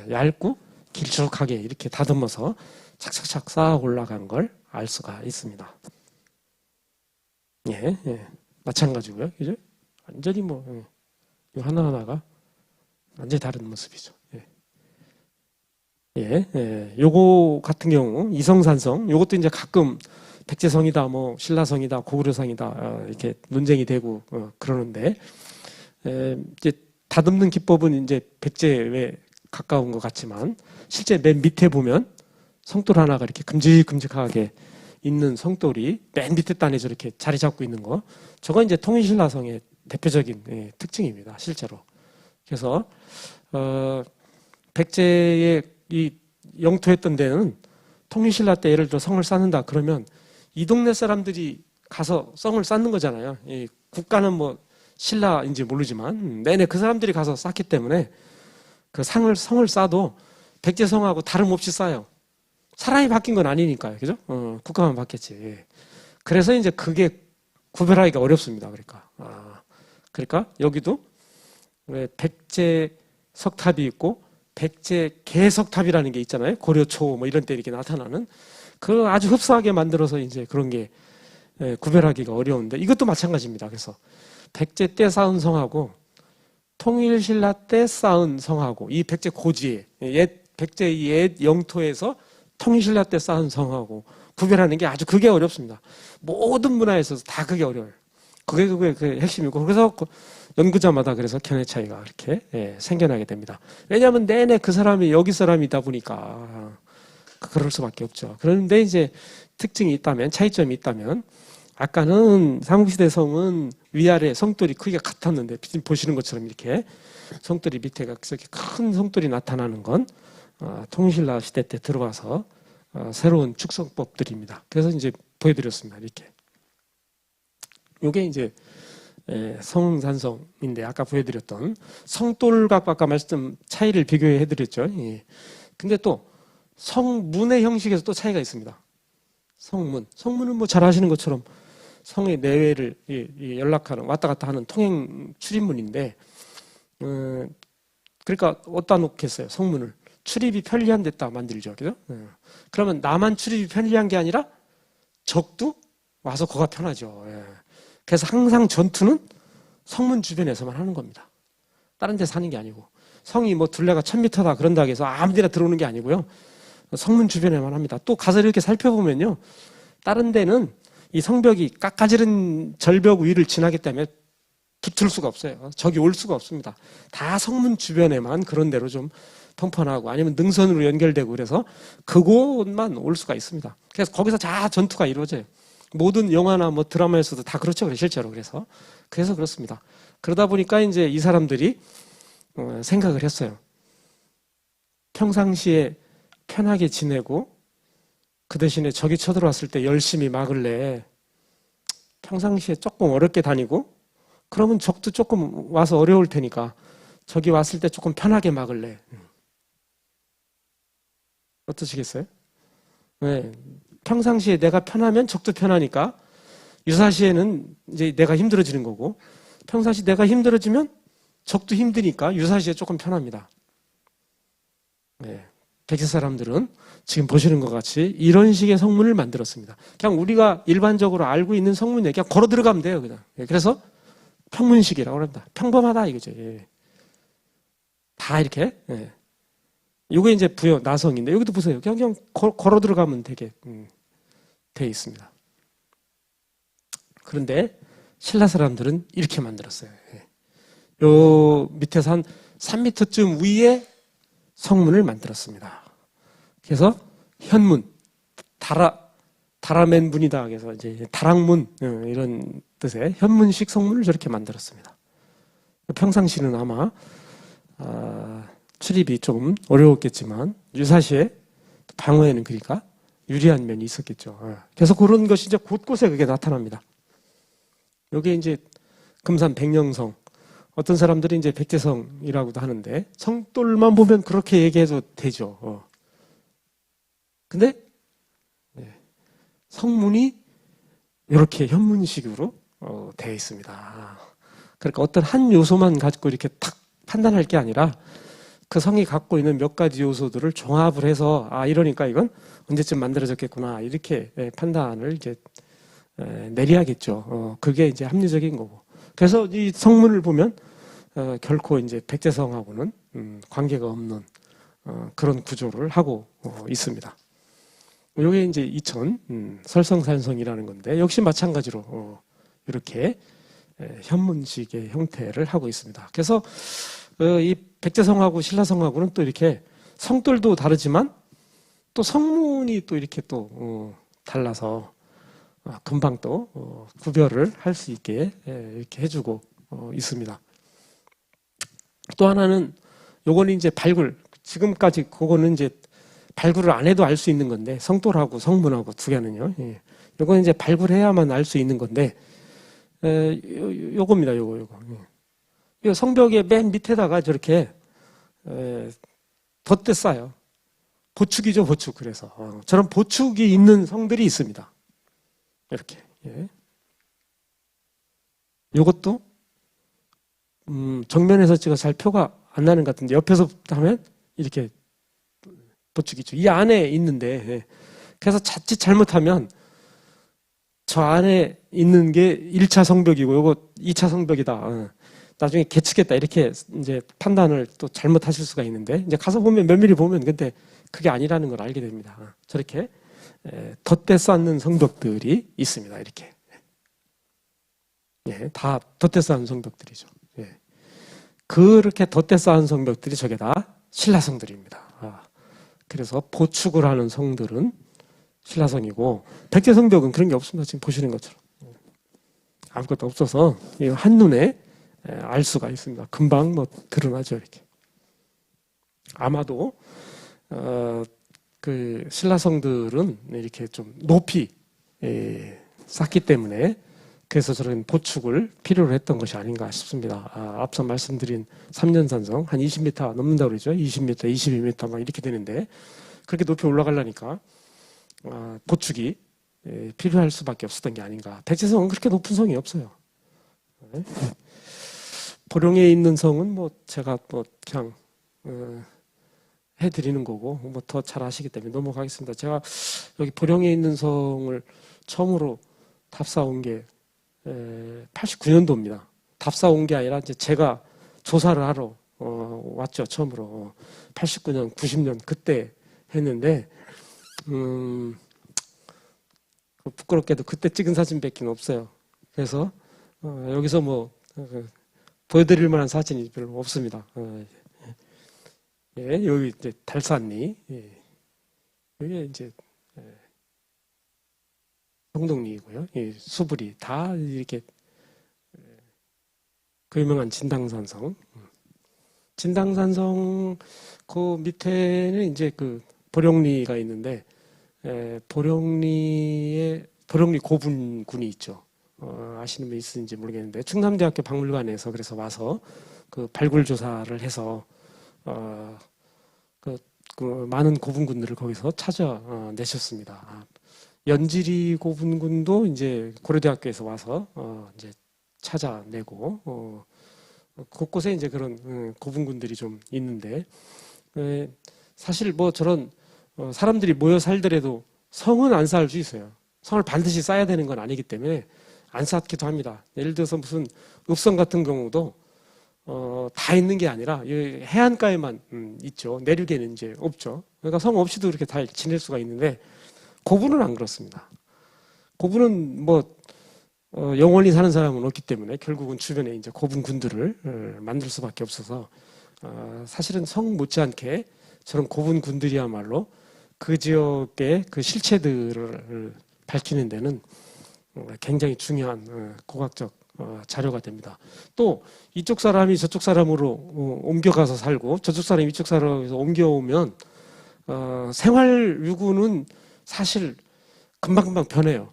얇고 길쭉하게 이렇게 다듬어서 착착착 쌓아 올라간 걸 알 수가 있습니다. 예, 마찬가지고요, 그죠? 완전히 뭐 하나하나가 완전히 다른 모습이죠. 요거 같은 경우 이성산성, 요것도 이제 가끔 백제성이다, 뭐 신라성이다, 고구려성이다 이렇게 논쟁이 되고 그러는데, 이제 다듬는 기법은 이제 백제에 가까운 것 같지만 실제 맨 밑에 보면 성돌 하나가 이렇게 큼직큼직하게 있는 성돌이 맨 밑에 단에 저렇게 자리 잡고 있는 거, 저건 이제 통일신라성의 대표적인 특징입니다, 실제로. 그래서 백제의 이 영토했던 데는 통일신라 때 예를 들어 성을 쌓는다 그러면 이 동네 사람들이 가서 성을 쌓는 거잖아요. 이 국가는 뭐 신라인지 모르지만 내내 그 사람들이 가서 쌓기 때문에 그 성을 쌓아도 백제성하고 다름없이 쌓아요. 사람이 바뀐 건 아니니까요, 그죠? 국가만 바뀌었지. 그래서 이제 그게 구별하기가 어렵습니다. 그러니까 여기도 왜 백제 석탑이 있고 백제 개석탑이라는 게 있잖아요. 고려 초 뭐 이런 때 이렇게 나타나는 그 아주 흡사하게 만들어서 이제 그런 게 구별하기가 어려운데, 이것도 마찬가지입니다. 그래서 백제 때 쌓은 성하고 통일신라 때 쌓은 성하고 이 백제 고지에 백제의 옛 영토에서 통일신라 때 쌓은 성하고 구별하는 게 아주 그게 어렵습니다. 모든 문화에 있어서 다 그게 어려워요. 그게 그 핵심이고, 그래서 연구자마다 그래서 견해 차이가 이렇게 생겨나게 됩니다. 왜냐하면 내내 그 사람이 여기 사람이다 보니까 그럴 수밖에 없죠. 그런데 이제 특징이 있다면, 차이점이 있다면, 아까는 삼국시대 성은 위아래 성돌이 크기가 같았는데 지금 보시는 것처럼 이렇게 성돌이 밑에가 이렇게 큰 성돌이 나타나는 건 통신라 시대 때 들어와서 새로운 축성법들입니다. 그래서 이제 보여드렸습니다. 이렇게. 요게 이제 성산성인데 아까 보여드렸던 성돌과 아까 말씀 차이를 비교해드렸죠. 근데 또 성문의 형식에서 또 차이가 있습니다. 성문은 뭐 잘 아시는 것처럼 성의 내외를 연락하는, 왔다 갔다 하는 통행 출입문인데, 그러니까 어디다 놓겠어요? 성문을 출입이 편리한 데다 만들죠, 그죠? 그러면 나만 출입이 편리한 게 아니라 적도 와서 거가 편하죠. 그래서 항상 전투는 성문 주변에서만 하는 겁니다. 다른 데서 하는 게 아니고, 성이 뭐 둘레가 1000m다 그런다고 해서 아무데나 들어오는 게 아니고요. 성문 주변에만 합니다. 또 가서 이렇게 살펴보면요, 다른 데는 이 성벽이 깎아지른 절벽 위를 지나기 때문에 붙을 수가 없어요. 적이 올 수가 없습니다. 다 성문 주변에만 그런 데로 좀 펑펑하고 아니면 능선으로 연결되고 그래서 그곳만 올 수가 있습니다. 그래서 거기서 다 전투가 이루어져요. 모든 영화나 뭐 드라마에서도 다 그렇죠, 실제로. 그래서 그렇습니다. 그러다 보니까 이제 이 사람들이 생각을 했어요. 평상시에 편하게 지내고 그 대신에 적이 쳐들어왔을 때 열심히 막을래. 평상시에 조금 어렵게 다니고 그러면 적도 조금 와서 어려울 테니까 적이 왔을 때 조금 편하게 막을래. 어떠시겠어요? 네. 평상시에 내가 편하면 적도 편하니까 유사시에는 이제 내가 힘들어지는 거고 평상시 내가 힘들어지면 적도 힘드니까 유사시에 조금 편합니다. 네. 백제 사람들은 지금 보시는 것 같이 이런 식의 성문을 만들었습니다. 그냥 우리가 일반적으로 알고 있는 성문에 그냥 걸어 들어가면 돼요. 그냥. 그래서 평문식이라고 합니다. 평범하다 이거죠. 예. 다 이렇게. 예. 이게 이제 부여 나성인데 여기도 보세요. 그냥 걸어 들어가면 되게 돼 있습니다. 그런데 신라 사람들은 이렇게 만들었어요. 예. 요 밑에서 한 3m쯤 위에 성문을 만들었습니다. 그래서 현문, 다라맨 문이다. 그래서 이제 다락문 이런 뜻의 현문식 성문을 저렇게 만들었습니다. 평상시는 아마 출입이 좀 어려웠겠지만 유사시에 방어에는 그러니까 유리한 면이 있었겠죠. 그래서 그런 것이 이제 곳곳에 그게 나타납니다. 여기 이제 금산 백령성, 어떤 사람들이 이제 백제성이라고도 하는데 성돌만 보면 그렇게 얘기해도 되죠. 근데 성문이 이렇게 현문식으로 되어 있습니다. 그러니까 어떤 한 요소만 가지고 이렇게 탁 판단할 게 아니라 그 성이 갖고 있는 몇 가지 요소들을 종합을 해서 이러니까 이건 언제쯤 만들어졌겠구나 이렇게 판단을 이제 내려야겠죠. 그게 이제 합리적인 거고. 그래서 이 성문을 보면 결코 이제 백제성하고는 관계가 없는 그런 구조를 하고 있습니다. 이게 이제 이천 설성산성이라는 건데 역시 마찬가지로 이렇게 현문식의 형태를 하고 있습니다. 그래서 이 백제성하고 신라성하고는 또 이렇게 성돌도 다르지만 또 성문이 또 이렇게 또 달라서 금방 또 구별을 할 수 있게 이렇게 해주고 있습니다. 또 하나는 요거는 이제 발굴, 지금까지 그거는 이제 발굴을 안 해도 알 수 있는 건데 성돌하고 성문하고 두 개는요. 요거는 이제 발굴해야만 알 수 있는 건데 요겁니다. 요거. 요 성벽의 맨 밑에다가 저렇게 덧대 쌓아요. 보축이죠, 보축. 그래서 저런 보축이 있는 성들이 있습니다. 이렇게. 요것도 정면에서 찍어 잘 표가 안 나는 것 같은데 옆에서 하면 이렇게 보축이 있죠. 이 안에 있는데 그래서 자칫 잘못하면 저 안에 있는 게 1차 성벽이고 요거 2차 성벽이다. 나중에 개치겠다 이렇게 이제 판단을 또 잘못하실 수가 있는데 이제 가서 보면 면밀히 보면 근데 그게 아니라는 걸 알게 됩니다. 저렇게 덧대 쌓는 성벽들이 있습니다. 이렇게 다 덧대 쌓은 성벽들이죠. 그렇게 덧대 쌓은 성벽들이 저게 다 신라성들입니다. 그래서 보축을 하는 성들은 신라성이고 백제성벽은 그런 게 없습니다. 지금 보시는 것처럼 아무것도 없어서 한눈에 알 수가 있습니다. 금방 뭐 드러나죠. 이렇게 아마도 그 신라성들은 이렇게 좀 높이 쌓기 때문에 그래서 저런 보축을 필요로 했던 것이 아닌가 싶습니다. 앞서 말씀드린 3년산성 한 20m 넘는다고 그러죠. 20m, 22m 막 이렇게 되는데 그렇게 높이 올라가려니까 보축이 필요할 수밖에 없었던 게 아닌가. 백제성은 그렇게 높은 성이 없어요. 보령에 있는 성은 뭐 제가 뭐 그냥 해드리는 거고 뭐 더 잘 아시기 때문에 넘어가겠습니다. 제가 여기 보령에 있는 성을 처음으로 답사온 게 89년도입니다. 답사온 게 아니라 이제 제가 조사를 하러 왔죠. 처음으로 89년, 90년 그때 했는데 부끄럽게도 그때 찍은 사진밖에 없어요. 그래서 여기서 뭐 보여드릴 만한 사진이 별로 없습니다. 여기 이제 달산리, 여기 이제 성동리이고요. 수불이 다 이렇게 그 유명한 진당산성. 진당산성 그 밑에는 이제 그 보령리가 있는데 보령리 고분군이 있죠. 아시는 분 있으신지 모르겠는데 충남대학교 박물관에서 그래서 와서 그 발굴 조사를 해서 그 많은 고분군들을 거기서 찾아내셨습니다. 연지리 고분군도 이제 고려대학교에서 와서 이제 찾아내고 곳곳에 이제 그런 고분군들이 좀 있는데 사실 뭐 저런 사람들이 모여 살더라도 성은 안 쌓을 수 있어요. 성을 반드시 쌓아야 되는 건 아니기 때문에 안 쌓기도 합니다. 예를 들어서 무슨 읍성 같은 경우도 다 있는 게 아니라 해안가에만 있죠. 내륙에는 이제 없죠. 그러니까 성 없이도 이렇게 다 지낼 수가 있는데 고분은 안 그렇습니다. 고분은 뭐 영원히 사는 사람은 없기 때문에 결국은 주변에 이제 고분군들을 만들 수밖에 없어서 사실은 성 못지않게 저런 고분군들이야말로 그 지역의 그 실체들을 밝히는 데는 굉장히 중요한 고고학적 자료가 됩니다. 또 이쪽 사람이 저쪽 사람으로 옮겨가서 살고 저쪽 사람이 이쪽 사람에서 옮겨오면 생활 유구는 사실 금방금방 변해요.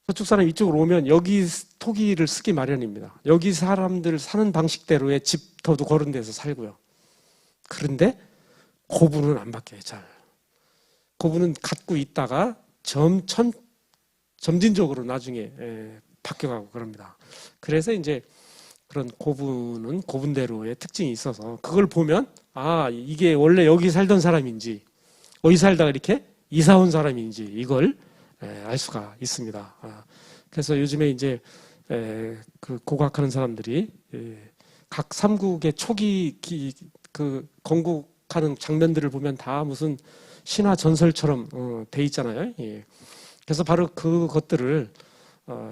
저쪽 사람이 이쪽으로 오면 여기 토기를 쓰기 마련입니다. 여기 사람들 사는 방식대로의 집터도 거른 데서 살고요. 그런데 고분은 안 바뀌어요, 잘. 고분은 갖고 있다가 점진적으로 나중에 바뀌어가고 그럽니다. 그래서 이제 그런 고분은 고분대로의 특징이 있어서 그걸 보면 이게 원래 여기 살던 사람인지 어디 살다가 이렇게 이사 온 사람인지 이걸 알 수가 있습니다. 그래서 요즘에 이제 그 고고학하는 사람들이 각 삼국의 초기 그 건국하는 장면들을 보면 다 무슨 신화 전설처럼 돼 있잖아요. 예. 그래서 바로 그것들을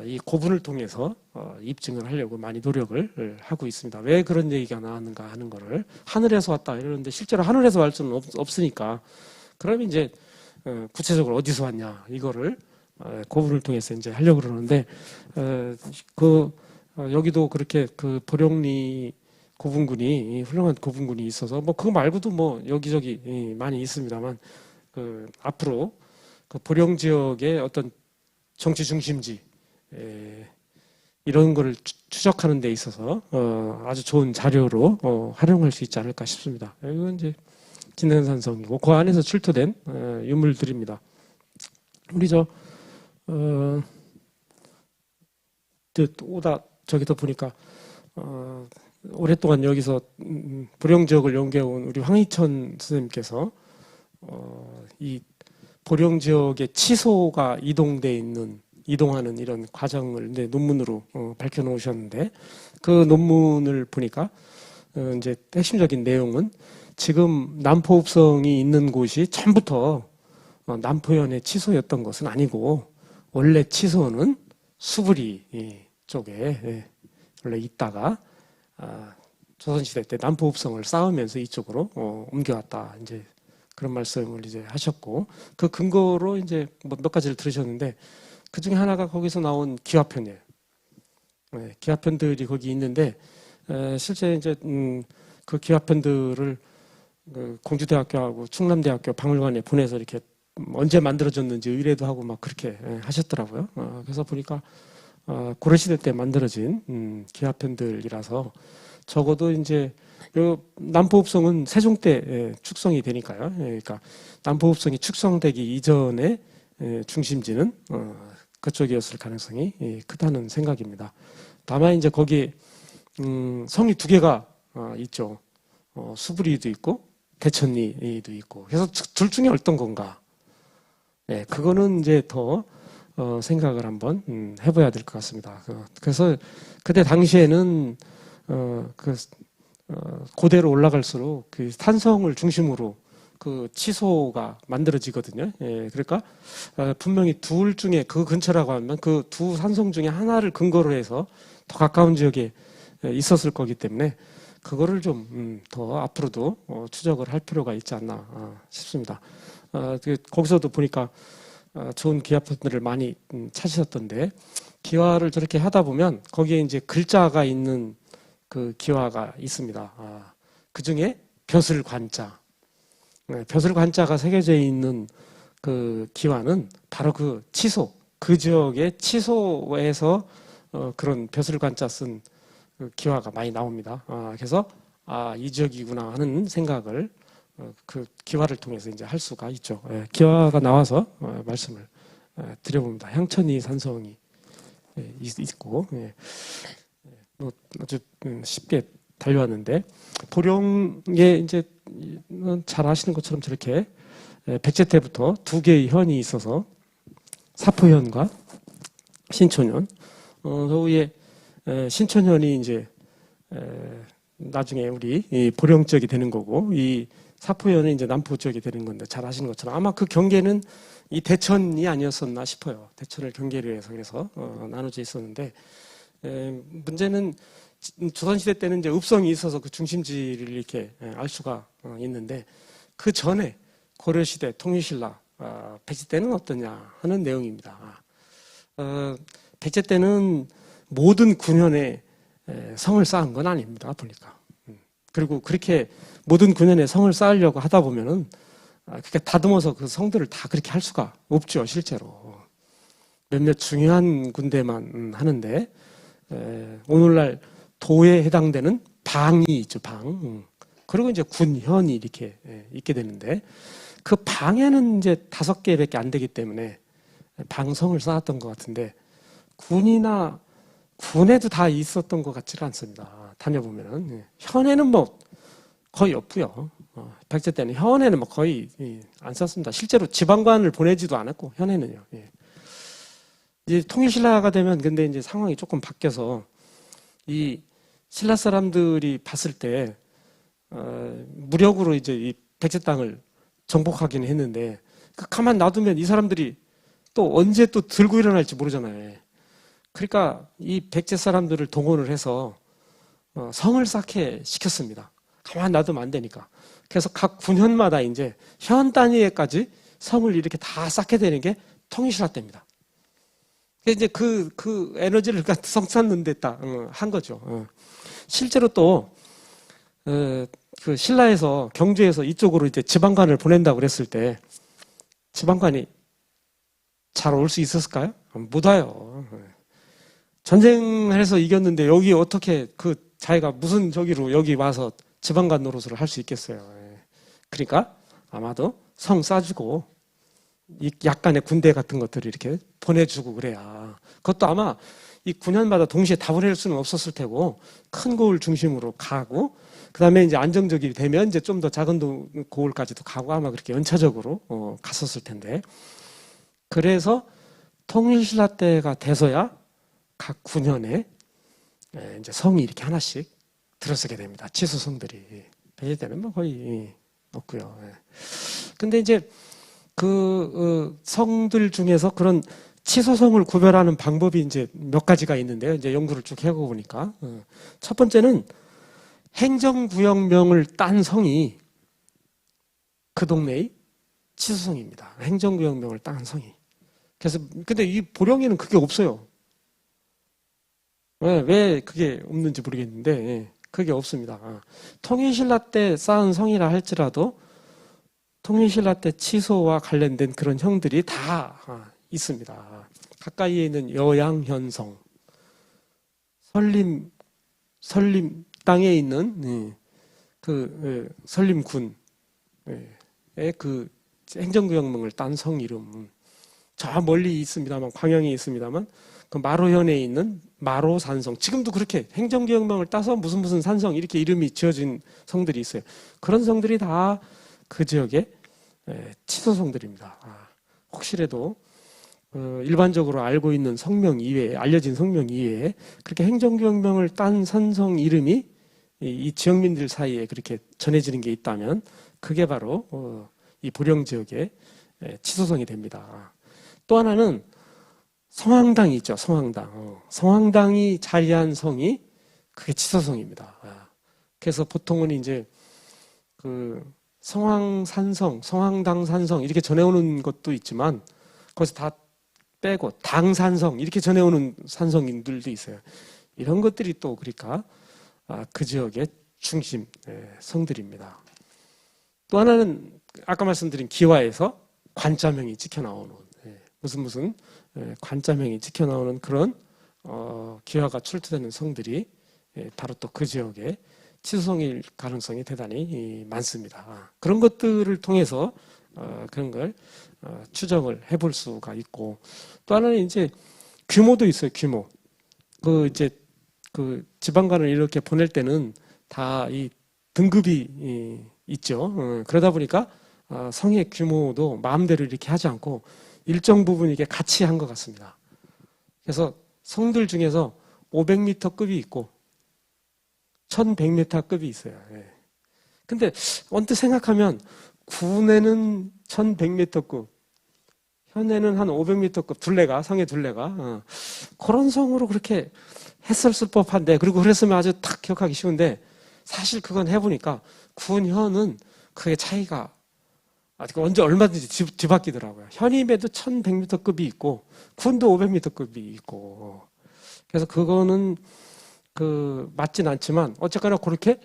이 고분을 통해서 입증을 하려고 많이 노력을 하고 있습니다. 왜 그런 얘기가 나왔는가 하는 거를 하늘에서 왔다 이러는데 실제로 하늘에서 올 수는 없으니까 그러면 이제 구체적으로 어디서 왔냐 이거를 고분을 통해서 이제 하려고 그러는데 여기도 그렇게 그 보령리 고분군이 훌륭한 고분군이 있어서 뭐 그거 말고도 뭐 여기저기 많이 있습니다만 앞으로 그 보령 지역의 어떤 정치 중심지 이런 거를 추적하는 데 있어서 아주 좋은 자료로 활용할 수 있지 않을까 싶습니다. 이건 이제 진해산성이고 그 안에서 출토된 유물들입니다. 우리 오다 저기도 보니까 오랫동안 여기서 보령 지역을 연구해온 우리 황희천 선생님께서 이 보령 지역의 치소가 이동하는 이런 과정을 이제 논문으로 밝혀놓으셨는데 그 논문을 보니까 이제 핵심적인 내용은 지금 남포읍성이 있는 곳이 처음부터 남포현의 치소였던 것은 아니고 원래 치소는 수부리 쪽에 원래 있다가 조선시대 때 남포읍성을 쌓으면서 이쪽으로 옮겨왔다 이제 그런 말씀을 이제 하셨고 그 근거로 이제 뭐 몇 가지를 들으셨는데 그 중에 하나가 거기서 나온 기화편이에요. 기화편들이 거기 있는데 실제 이제 그 기화편들을 공주대학교하고 충남대학교 박물관에 보내서 이렇게 언제 만들어졌는지 의뢰도 하고 막 그렇게 하셨더라고요. 그래서 보니까 고려시대 때 만들어진 기화편들이라서 적어도 이제 남포읍성은 세종 때 축성이 되니까요. 그러니까 남포읍성이 축성되기 이전에 중심지는 그쪽이었을 가능성이 크다는 생각입니다. 다만 이제 거기 성이 두 개가 있죠. 수부리도 있고 대천리도 있고. 그래서 둘 중에 어떤 건가? 그거는 이제 더 생각을 한번 해봐야 될 것 같습니다. 그래서 그때 당시에는 고대로 올라갈수록 그 산성을 중심으로 그 치소가 만들어지거든요. 그러니까 분명히 둘 중에 그 근처라고 하면 그 두 산성 중에 하나를 근거로 해서 더 가까운 지역에 있었을 거기 때문에 그거를 좀 더 앞으로도 추적을 할 필요가 있지 않나 싶습니다. 거기서도 보니까 좋은 기화편들을 많이 찾으셨던데 기화를 저렇게 하다 보면 거기에 이제 글자가 있는 그 기화가 있습니다. 그 중에 벼슬 관자. 벼슬관자가 새겨져 있는 그 기와는 바로 그 치소, 그 지역의 치소에서 그런 벼슬관자 쓴 그 기와가 많이 나옵니다. 그래서 이 지역이구나 하는 생각을 그 기와를 통해서 이제 할 수가 있죠. 기와가 나와서 말씀을 드려봅니다. 향천이 산성이 있고 아주 쉽게 달려왔는데 보령에 이제 잘 아시는 것처럼 저렇게 백제 때부터 두 개의 현이 있어서 사포현과 신촌현. 그 후에 신촌현이 이제 나중에 우리 보령 지역이 되는 거고 이 사포현은 이제 남포 지역이 되는 건데 잘 아시는 것처럼 아마 그 경계는 이 대천이 아니었었나 싶어요. 대천을 경계로 해서 그래서 나눠져 있었는데 문제는 조선시대 때는 이제 읍성이 있어서 그 중심지를 이렇게 알 수가 있는데 그 전에 고려시대 통일신라 백제 때는 어떠냐 하는 내용입니다. 백제 때는 모든 군현에 성을 쌓은 건 아닙니다. 보니까. 그리고 그렇게 모든 군현에 성을 쌓으려고 하다 보면은 그렇게 다듬어서 그 성들을 다 그렇게 할 수가 없죠. 실제로. 몇몇 중요한 군대만 하는데 오늘날 도에 해당되는 방이 있죠. 방. 그리고 이제 군현이 이렇게 있게 되는데 그 방에는 이제 5개밖에 안 되기 때문에 방성을 쌓았던 것 같은데 군이나 군에도 다 있었던 것 같지는 않습니다. 다녀보면은 현에는 뭐 거의 없고요. 백제 때는 현에는 뭐 거의 안 썼습니다. 실제로 지방관을 보내지도 않았고 현에는요. 이제 통일신라가 되면 근데 이제 상황이 조금 바뀌어서 이 신라 사람들이 봤을 때 무력으로 이제 이 백제 땅을 정복하기는 했는데 가만 놔두면 이 사람들이 또 언제 또 들고 일어날지 모르잖아요. 그러니까 이 백제 사람들을 동원을 해서 성을 쌓게 시켰습니다. 가만 놔두면 안 되니까. 그래서 각 군현마다 이제 현 단위에까지 성을 이렇게 다 쌓게 되는 게 통일신라 때입니다. 이제 그 에너지를 그러니까 성 쌓는 데다 한 거죠. 실제로 또 그 신라에서 경주에서 이쪽으로 이제 지방관을 보낸다고 그랬을 때 지방관이 잘 올 수 있었을까요? 못 와요. 전쟁을 해서 이겼는데 여기 어떻게 그 자기가 무슨 저기로 여기 와서 지방관 노릇을 할 수 있겠어요. 그러니까 아마도 성 쌓아주고 약간의 군대 같은 것들을 이렇게 보내주고 그래야 그것도 아마 이 군현마다 동시에 다 보낼 수는 없었을 테고 큰 고을 중심으로 가고 그 다음에 이제 안정적이 되면 이제 좀 더 작은 고을까지도 가고 아마 그렇게 연차적으로 갔었을 텐데 그래서 통일신라 때가 돼서야 각 군현에 이제 성이 이렇게 하나씩 들어서게 됩니다. 치수성들이. 백제 때는 뭐 거의 없고요. 근데 이제 그 성들 중에서 그런 치소성을 구별하는 방법이 이제 몇 가지가 있는데요. 이제 연구를 쭉 해보니까 첫 번째는 행정구역명을 딴 성이 그 동네의 치소성입니다. 행정구역명을 딴 성이. 그래서 근데 이 보령에는 그게 없어요. 왜 그게 없는지 모르겠는데 그게 없습니다. 통일신라 때 쌓은 성이라 할지라도 통일신라 때 치소와 관련된 그런 형들이 다 있습니다. 가까이에 있는 여양현성, 설림 땅에 있는 그 설림군의 그 행정구역명을 딴 성 이름 저 멀리 있습니다만 광양에 있습니다만 그 마로현에 있는 마로산성 지금도 그렇게 행정구역명을 따서 무슨 산성 이렇게 이름이 지어진 성들이 있어요. 그런 성들이 다 그 지역의 치소성들입니다. 혹시라도 일반적으로 알고 있는 성명 이외에 알려진 성명 이외에 그렇게 행정구역명을 딴 산성 이름이 이 지역민들 사이에 그렇게 전해지는 게 있다면 그게 바로 이 보령 지역의 치소성이 됩니다. 또 하나는 성황당이 있죠. 성황당. 성황당이 자리한 성이 그게 치소성입니다. 그래서 보통은 이제 그 성황산성, 성황당산성 이렇게 전해오는 것도 있지만 거기서 다 빼고 당산성 이렇게 전해오는 산성인들도 있어요. 이런 것들이 또 그러니까 그 지역의 중심 성들입니다. 또 하나는 아까 말씀드린 기와에서 관자명이 찍혀 나오는 무슨 관자명이 찍혀 나오는 그런 기와가 출토되는 성들이 바로 또 그 지역에 치수성일 가능성이 대단히 많습니다. 그런 것들을 통해서 그런 걸 추정을 해볼 수가 있고, 또 하나는 이제 규모도 있어요. 규모. 이제 지방간을 이렇게 보낼 때는 다 이 등급이 있죠. 그러다 보니까 성의 규모도 마음대로 이렇게 하지 않고 일정 부분 이게 같이 한 것 같습니다. 그래서 성들 중에서 500m급이 있고 1100m급이 있어요. 근데 언뜻 생각하면 군에는 1100m급, 현에는 한 500m급 둘레가, 성의 둘레가 그런 성으로 그렇게 했었을 법한데, 그리고 그랬으면 아주 딱 기억하기 쉬운데, 사실 그건 해보니까 군, 현은 크게 차이가 언제 얼마든지 뒤바뀌더라고요. 현임에도 1100m급이 있고 군도 500m급이 있고, 그래서 그거는 맞진 않지만 어쨌거나 그렇게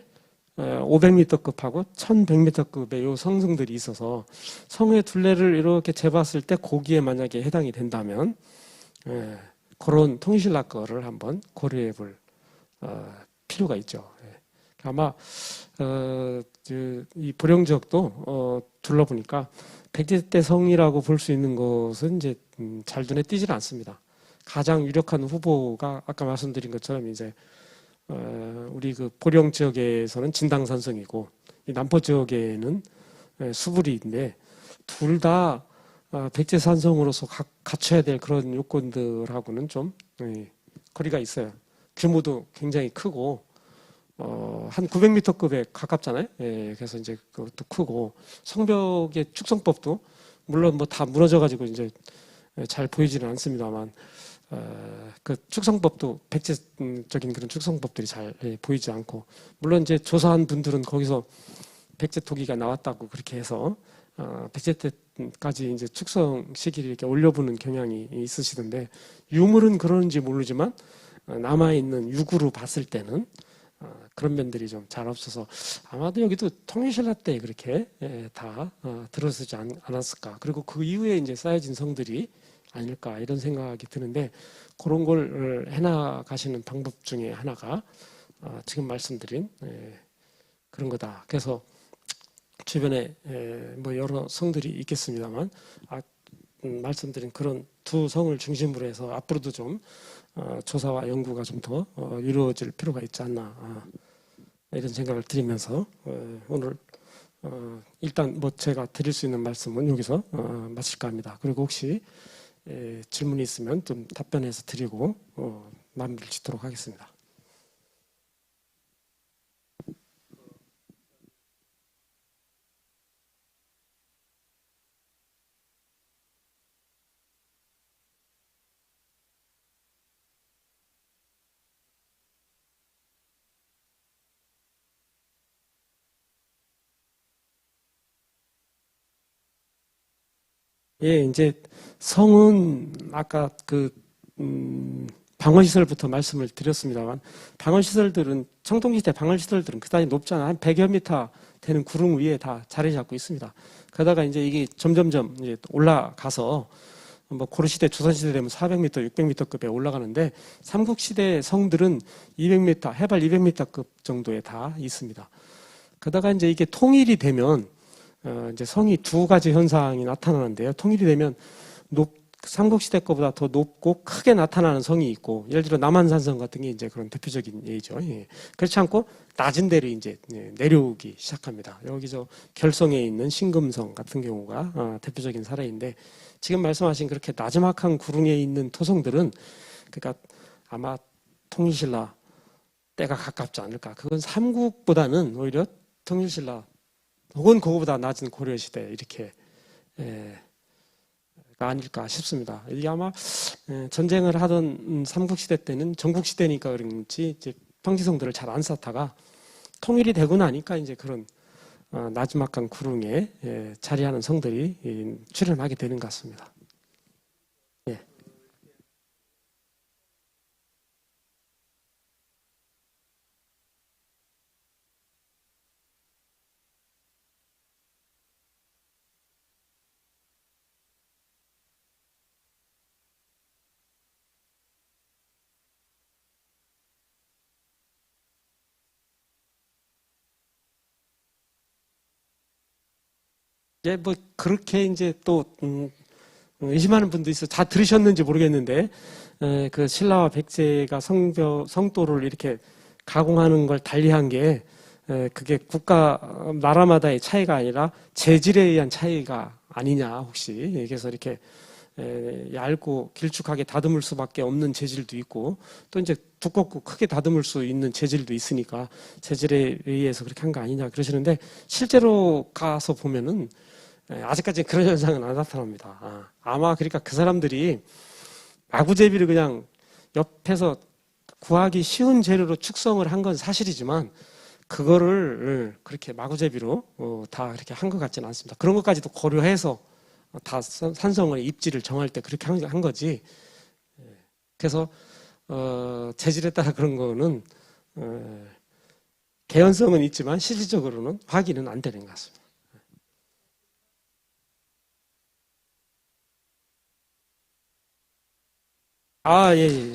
500m급하고 1100m급의 요 성승들이 있어서 성의 둘레를 이렇게 재봤을 때 거기에 만약에 해당이 된다면 그런 통일신라 거를 한번 고려해 볼 필요가 있죠. 아마 이 보령 지역도 둘러보니까 백제때 성이라고 볼 수 있는 것은 이제 잘 눈에 띄지는 않습니다. 가장 유력한 후보가 아까 말씀드린 것처럼 이제 우리 그 보령 지역에서는 진당산성이고 이 남포 지역에는 수불이인데, 둘 다 백제산성으로서 갖춰야 될 그런 요건들하고는 좀 거리가 있어요. 규모도 굉장히 크고 한 900m급에 가깝잖아요. 그래서 이제 그것도 크고, 성벽의 축성법도 물론 뭐 다 무너져가지고 이제 잘 보이지는 않습니다만, 그 축성법도 백제적인 그런 축성법들이 잘 보이지 않고, 물론 이제 조사한 분들은 거기서 백제 토기가 나왔다고 그렇게 해서 백제 때까지 이제 축성 시기를 이렇게 올려보는 경향이 있으시던데, 유물은 그런지 모르지만 남아 있는 유구로 봤을 때는 그런 면들이 좀 잘 없어서 아마도 여기도 통일신라 때 그렇게 다 들어서지 않았을까. 그리고 그 이후에 이제 쌓여진 성들이 아닐까, 이런 생각이 드는데, 그런 걸 해나가시는 방법 중에 하나가 지금 말씀드린 그런 거다. 그래서 주변에 뭐 여러 성들이 있겠습니다만 말씀드린 그런 두 성을 중심으로 해서 앞으로도 좀 조사와 연구가 좀 더 이루어질 필요가 있지 않나, 이런 생각을 드리면서 오늘 일단 뭐 제가 드릴 수 있는 말씀은 여기서 마칠까 합니다. 그리고 혹시 질문이 있으면 좀 답변해서 드리고 마무리를 짓도록 하겠습니다. 예, 이제 성은 아까 방언시설부터 말씀을 드렸습니다만, 방언시설들은, 청동시대 방언시설들은 그다지 높잖아. 한 100여 미터 되는 구릉 위에 다 자리 잡고 있습니다. 그러다가 이제 이게 점점점 이제 올라가서 뭐 고려시대, 조선시대 되면 400m, 600m급에 올라가는데, 삼국시대 성들은 200m, 해발 200m급 정도에 다 있습니다. 그러다가 이제 이게 통일이 되면 이제 성이 두 가지 현상이 나타나는데요. 통일이 되면 삼국시대 거보다 더 높고 크게 나타나는 성이 있고, 예를 들어 남한산성 같은 게 이제 그런 대표적인 예죠. 예. 그렇지 않고 낮은 데를 이제 내려오기 시작합니다. 여기 저 결성에 있는 신금성 같은 경우가 대표적인 사례인데, 지금 말씀하신 그렇게 나지막한 구릉에 있는 토성들은 그러니까 아마 통일신라 때가 가깝지 않을까. 그건 삼국보다는 오히려 통일신라 혹은 그거보다 낮은 고려시대 이렇게 아닐까 싶습니다. 이게 아마 전쟁을 하던 삼국시대 때는 전국시대니까 그런지 이제 평지성들을 잘 안 쌓다가 통일이 되고 나니까 이제 그런 나지막한 구릉에 자리하는 성들이 출현하게 되는 것 같습니다. 예. 예, 뭐 그렇게 이제 또 의심하는 분도 있어. 다 들으셨는지 모르겠는데 그 신라와 백제가 성도를 이렇게 가공하는 걸 달리한 게 그게 나라마다의 차이가 아니라 재질에 의한 차이가 아니냐 혹시. 그래서 이렇게 얇고 길쭉하게 다듬을 수밖에 없는 재질도 있고 또 이제 두껍고 크게 다듬을 수 있는 재질도 있으니까 재질에 의해서 그렇게 한 거 아니냐 그러시는데 실제로 가서 보면은 아직까지 그런 현상은 안 나타납니다. 아마 그러니까 그 사람들이 마구제비를 그냥 옆에서 구하기 쉬운 재료로 축성을 한 건 사실이지만 그거를 그렇게 마구제비로 다 그렇게 한 것 같지는 않습니다. 그런 것까지도 고려해서 다 산성의 입지를 정할 때 그렇게 한 거지. 그래서 재질에 따라 그런 거는 개연성은 있지만 실질적으로는 확인은 안 되는 것 같습니다. 아, 예, 예.